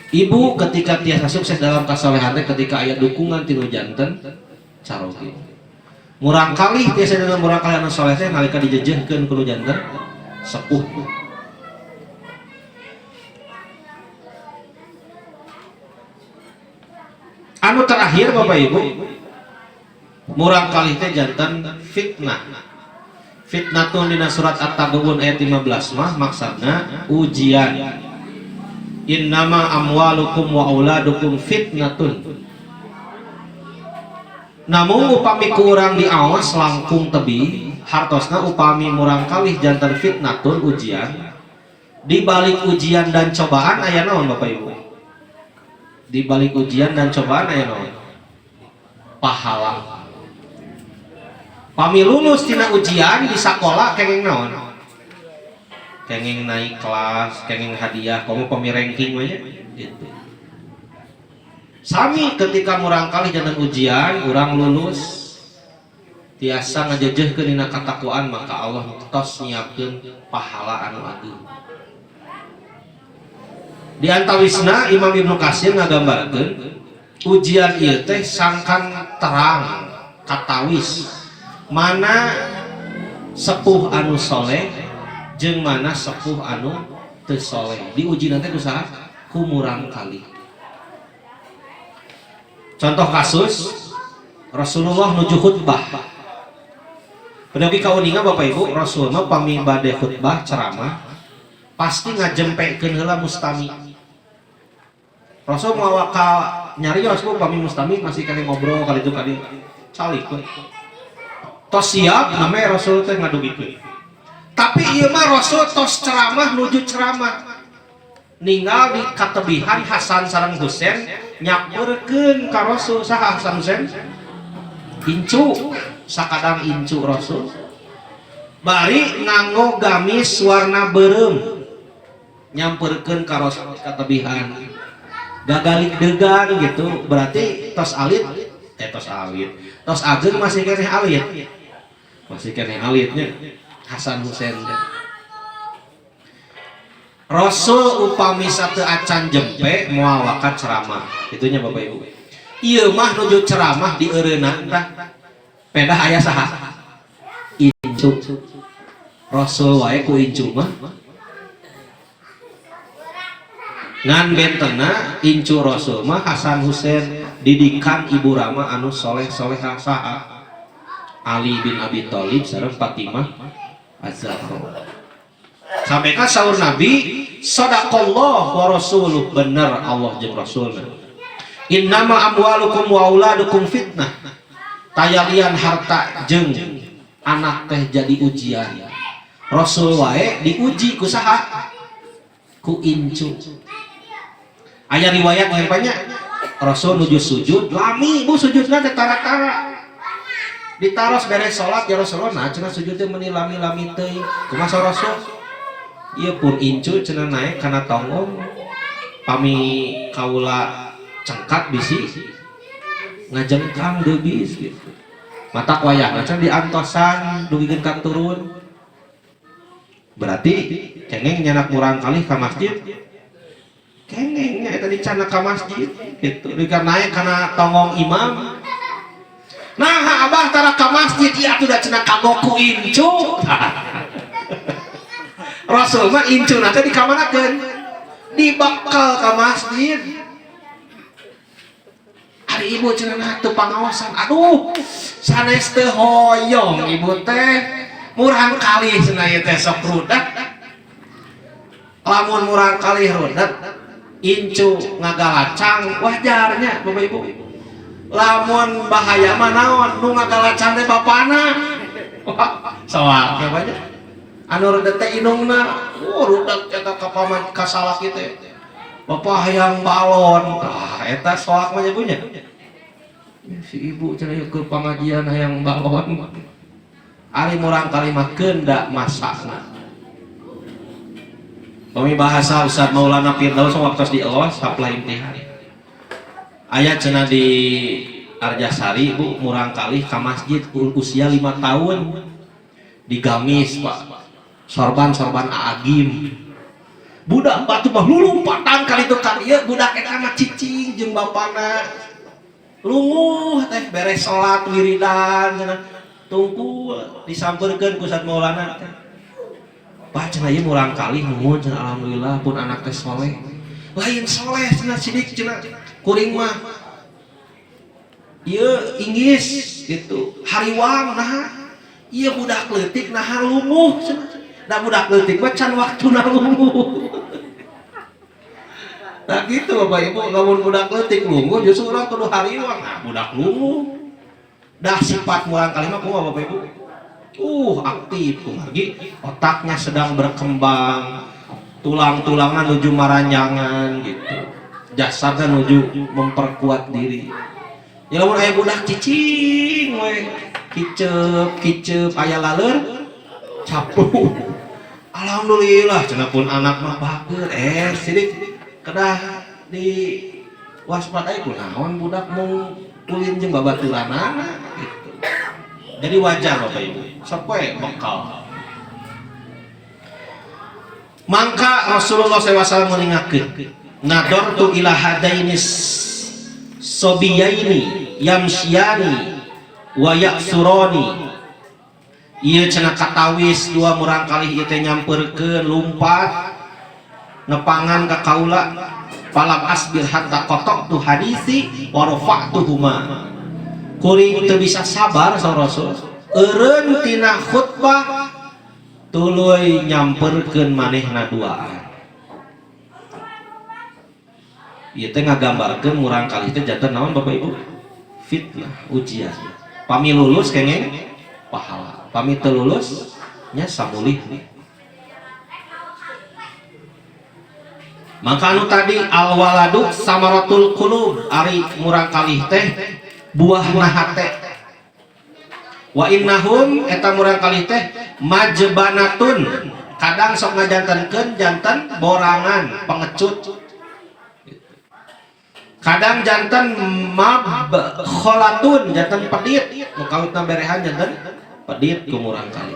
Speaker 3: Ibu ketika tiasa sukses dalam kesolehan teh ketika aya dukungan tinu janten carogi. Murang kalih tiasa dengan murang kalih anu soleh teh nalika dijejehkeun ku janten sepuh. Anu terakhir Bapak Ibu murang kalih teh janten fitnah. Fitnatun dina surat At-Taghabun ayat 15 mah maksudna ujian. Innama amwalukum wa auladukum fitnatun. Namun upami kurang diawas langkung tebi hartosna upami murang kalih janten fitnatun ujian Di balik ujian dan cobaan aya naon Bapak Ibu? Di balik ujian dan cobaan aya naon? Pahala. Pami lulus tina ujian di sekolah kenging naon? Kenging naik kelas, kenging hadiah, kamu pami ranking we gitu. Sami ketika murang kali jalan ujian, urang lulus tiasa ngajejehkeun dina katakwaan, maka Allah tos nyiapkeun pahala anu agung. Di antawisna Imam Ibnu Katsir ngagambarkeun ujian ieu teh sangkan terang katawis mana sepuh anu soleh jeung mana sepuh anu teu soleh. Diuji nanti kusaha? Ku murang kali. Contoh kasus Rasulullah nuju khutbah. Pedawi kauninga Bapak Ibu, Rasulullah pami bade khutbah ceramah pasti ngajempekeun heula mustami. Rasul mau nyari Rasul pami mustami masih kali ngobrol kali itu kali calik we. Tos siap namanya Rasul teh ngadugikeun. Tapi ieu mah Rasul tos ceramah nuju ceramah. Ninggal di katebihan Hasan sareng Husain nyapurkeun ka Rasul. Saha Hasan Husain? Incu, sakadang incu Rasul. Bari nganggo gamis warna beureum nyamperkeun ka Rasul katebihan. Gagalik degan gitu, berarti tos alit, tos ageung masih keneh alit. Masih keneh alitnya Hasan Husain. Rasul upami sateu acan jempe moal wakat ceramah. Itunya Bapak Ibu. Ieu mah nuju ceramah di eureunna tah. Pedah aya saha? Incu. Rasul wae ku incu mah. Ngan bentena incu Rasul mah Hasan Husain didikan Ibu Rama anu soleh-solehah saha? Ali bin Abi Thalib sareng Fatimah Az-Zahra. Sampai ka saur Nabi, sadaqallah wa rasuluh, bener Allah jeung Rasulna. Innama amwalukum wa auladukum fitnah. Tayalian harta jeung anak teh jadi ujian. Rasul wae diuji ku saha? Ku incu. Aya riwayat yang banyak Rasul nuju sujud, lami bu sujudna teh tara-tara. Ditaros beres salat ya Rasulullah, nah cenah sujud teh meuni lami-lami teuing. Kumaha Rasul? Ieu pun incu cenah naik kana tongong. Pami kaula cengkat bisi ngajengkang deubis gitu. Mata wayahna cenah diantosan dugikeun ka turun. Berarti kengeng nyanak murang kali ka masjid. Kengengnya tadi cana ka masjid gitu. Dika naik kana tongong imam. Nah, abah tara ka masjid ieu atuh da cenah kagoku incu. Rasul mah incu nanti di kamanakeun? Dibakal ka masjid. Ari ibu cenah teu pangaosan. Aduh, sanes teu hoyong ibu teh. Murang kali cenah ieu teh sok rudak. Lamun murang kali rudak, incu ngagalacang wajarnya Bapak Ibu. Lamun bahaya mah naon? Nu ngagalacang teh bapana. Soal ge banyak. Anu rudak teh inungna, rudak eta ka paman ka salak kitu. Bapak hayang balon. Eta soak mah nyabunya. Si ibu cenah ke pangajian hayang balon. Ari murang kali mah keundak masakna. Pami bahasa Ustaz Maulana Firdaus waktu di elos saplah imtihan. Aya cenah di Arjasari Bu murang kali ka masjid usia 5 tahun. Digamis Pak. Sorban Agim. Budak batu mah lulumpatan kali itu kan ieu budak eta mah cicing jeung bapana. Lunguh teh beres salat wiridan cenah. Tunggu disampeurkeun ku Ustaz Maulana teh. Pak cenah ieu murang kali nuhun cenah alhamdulillah pun anak teh soleh. Lain soleh cenah sidik cenah kuring mah. Ieu inggis gitu. Hariwang nah. Ieu budak leutik nah lumuh cenah. Da budak leutik mah can waktuna lumuh. Nah gitu Bapak Ibu, lamun budak leutik lumuh justru urang kudu hariwang. Nah budak lumuh. Dah sifat murang kali mah kumaha Bapak Ibu? Aktif kumargi otaknya sedang berkembang. tulang-tulangan nuju maranjangan gitu, jasadnya nuju memperkuat diri. Ya lamun aya budak cicing we kicep aya laleur capu. Alhamdulillah cenah pun anak mah bager sidik kedah di waspadai kunaon budak mau ulin jeung babaturanana gitu. Jadi wajar Bapak Ibu sok we bekal. Mangka Rasulullah SAW mengingatkan nador tu ila hadainis sobiyaini yamsyani wa yaksuroni. Ieu cenah katawis dua murang kali ieu teh nyamperkeun lumpat nepangan ka kaula falam asbir hatta qata'tu hadisi wa rafa'tuhuma. Kuring teu bisa sabar saur Rasul eureun tina khutbah tuluy nyamperkeun manehna duaan. Ieu teh ngagambarkeun murang kali teh janten naon Bapak Ibu? Fitnah, ujian. Pami lulus kengeng pahala, pami teu lulus nya samulih. Maka anu tadi al waladu samaratul qulub, ari murang kali teh buahna hate. Wa innahum eta murang kali teh majbanatun, kadang sok ngajantenkeun janten borangan pengecut, kadang janten mabkholatun janten pedit, nu kawitna berehan janten pedit ku murang kali.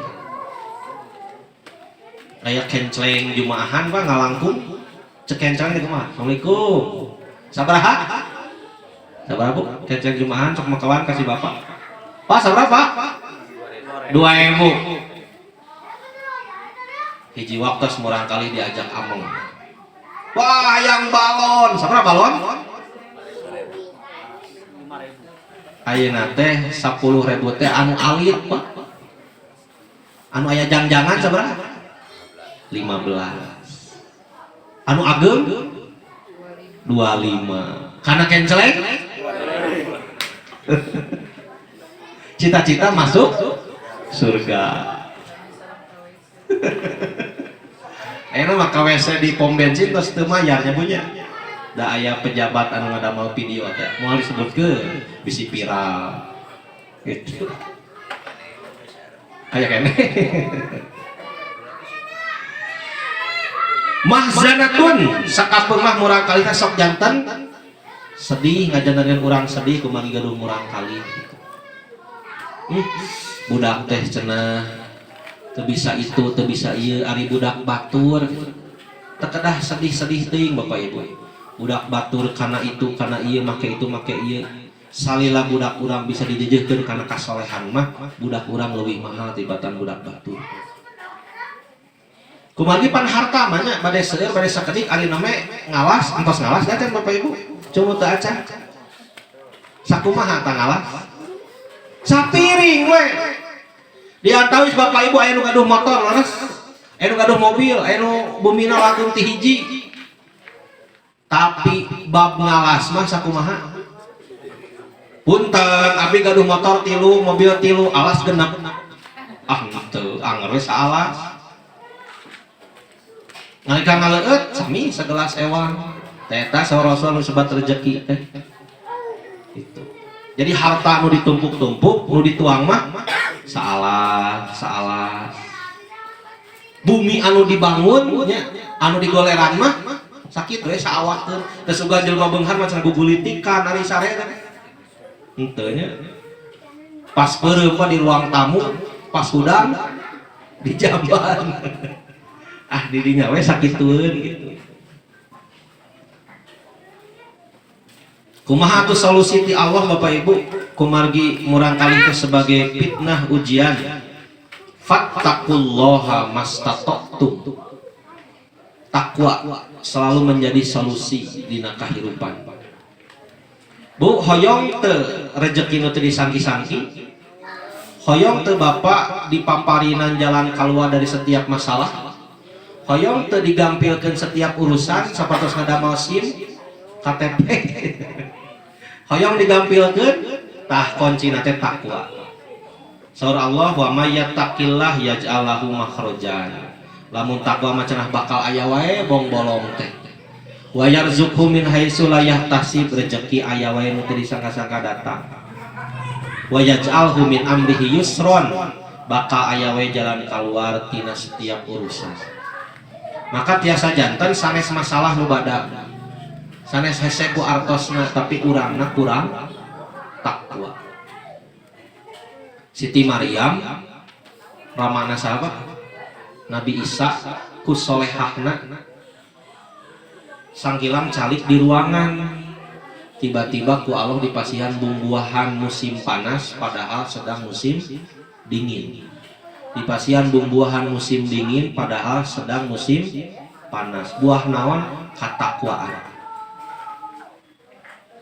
Speaker 3: Aya kenceleng jumaahan Pak ngalangkung cek kenceleng di kumaha? Assalamualaikum. Sabaraha? Sabaraha Bu? Kenceleng jumaahan sok makawan kasih Bapak. Pak sabaraha? 2.000. Hiji waktu semurang kali diajak ameng. Wah, yang balon. Sabaraha balon? Ayeuna teh 10.000 teh anu alit Pak. Anu aya jang-jangan sabaraha? 15. Anu ageng 25. Karena kenceleng cita-cita masuk surga. Ayeuna mah ka WC di pom bensin tos teu mayarnya punya. Da aya pejabat anu ngadamel video teh moal disebutkeun bisi viral. Gitu. Aya keneh. Mahzanatun sakapeung mah murang kali teh sok janten sedih ngajantankeun urang sedih kumaha gaduh murang kali. Budak teh cenah teu bisa itu teu bisa ieu ari budak batur teu kedah sedih-sedih teuing Bapak Ibu. Budak batur kana itu kana ieu make itu make ieu. Salila budak urang bisa dijejehkeun kana kasolehan mah budak urang leuwih mahal tibatan budak batur. Kumagi pan harta banyak bade seueur bade sakedik ari name ngalas entos ngalas dacan Bapak Ibu cumut teu acan sakumaha tah ngalas sapiring we diantawis Bapak Ibu aya nu gaduh motor leres aya nu gaduh mobil aya nu bumina lagung ti hiji tapi bab ngalas mah sakumaha punten abi gaduh motor 3 mobil 3 alas genep teu anggeus alas nalika ngaleueut sami segelas ewang eta saur Rasul nu sebat rezeki teh itu. Jadi harta nu ditumpuk-tumpuk nu dituang mah salah bumi anu dibangun nya anu digoleran mah sakit we saawatkeun teu sugan jelema beunghar macan gugulitikan ari sare teh henteu nya pas peureum di ruang tamu pas hudang di jamban didinya we sakitueun gitu. Kumaha tuh solusi ti Allah Bapak Ibu kumargi murang kali itu sebagai fitnah ujian. Fattaqullaha mastata'tum. Takwa selalu menjadi solusi dina kahirupan. Bu hoyong teu rezeki nu teu disangki-sangki. Hoyong teu Bapak dipamparinan jalan keluar dari setiap masalah. Hoyong teu digampilkeun setiap urusan sapatos ngadamel SIM KTP. Hoyong digampilkeun tah kuncina teh takwa. Saur Allah wa may yattaqillah yaj'al lahu makhrajan. lamun takwa mah cenah bakal aya wae bong bolong teh. Wa yarzuqhu min haitsu la yahtasib, rezeki aya wae nu teu disangka-sangka datang. Wa yaj'alhu min amrihi yusron, bakal aya wae jalan keluar tina setiap urusan. Maka tiasa janten sanes masalah nu badag, sanes hese ku artosna tapi urangna kurang takwa. Siti Maryam ramana sahabat Nabi Isa ku solehahna sangkilang calik di ruangan, tiba-tiba ku Allah dipasihan bumbuahan musim panas padahal sedang musim dingin. Dipasihan bumbuahan musim dingin padahal sedang musim panas. Buah naon? Katakwaan.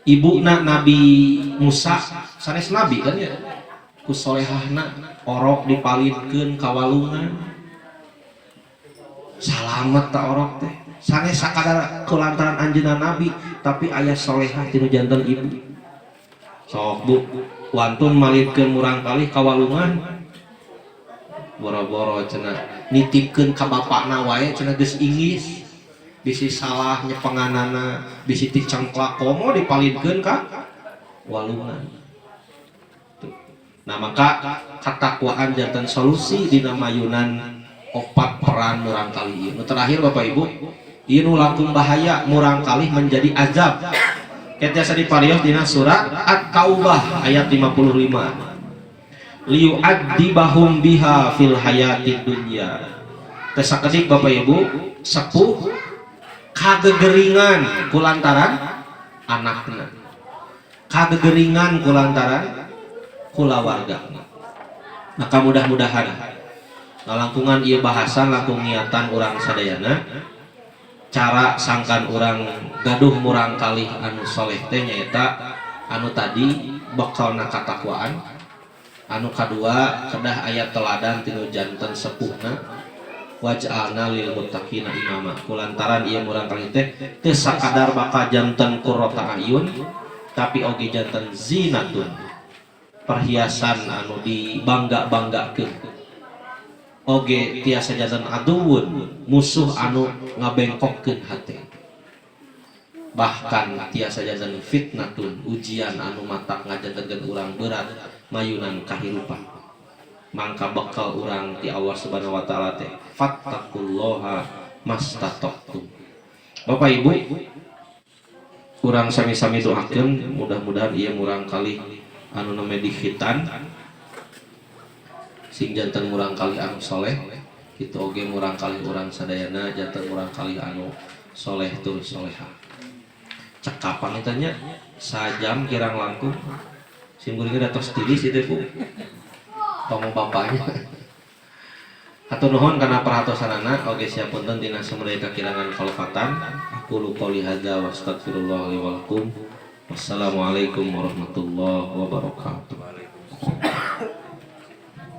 Speaker 3: Ibuna Nabi Musa sanes nabi kan ya, ku solehahna orok dipalidkeun kawalungan, salamet tak orok teh sanes sakadar kelantaran anjeunna nabi tapi aya solehah tinu janten ibu. Sok bu wantun malidkeun murang kalih kawalungan, boro-boro cenah nitipkeun ka bapakna wae cenah geus inggis, bisi salah nyepenganana, bisi dicengklak komo dipalidkeun ka walungan. Nah maka katakwaan janten solusi dina mayunan opat peran murang kali ieu. Nu terakhir Bapak Ibu, ieu nu langkung bahaya murang kali menjadi azab. Ketiasa diparios dina surat At-Taubah ayat 55. Liyu'adzibahum biha fil hayatid dunya. Teh sakedik Bapak Ibu sepuh kagegeringan kulantaran anakna, kagegeringan kulantaran kulawargana. Maka mudah-mudahan langkungan ieu bahasan langkung niatan urang sadayana cara sangkan urang gaduh murang kalih anu soleh teh nyaeta anu tadi bekalna katakwaan, anu kadua kedah ayat teladan tinu janten sepuhna waj'alna lil muttaqina imama. Kulantaran ieu murang kalih teh teu sakadar bakal janten qurrata ayun tapi oge janten zinatun, perhiasan anu dibangga-banggakeun. Oge tiasa janten aduun, musuh anu ngabengkokkeun hate. Bahkan tiasa janten fitnatun, ujian anu matak ngajantenkeun urang berat mayunan kahirupan. Mangka bekal urang ti Allah Subhanahu wa taala teh fattaqullaha mastata'tum. Bapak Ibu, urang sami-sami doakeun mudah-mudahan ieu murang kali anu name dikhitan sing janten murang kali anu soleh, kitu oge murang kali urang sadayana janten murang kali anu soleh tur solehah. Cek kapan ditanya sajam kirang langkung simkuring datos tilis itu Bu tomo bapaknya. Hatur nuhun kana perhatosanana oge siapunten dina sumeureun kakirangan kalopatan. Aku qouli hadza wa astaghfirullah li wa lakum. Wassalamualaikum warahmatullahi wabarakatuh.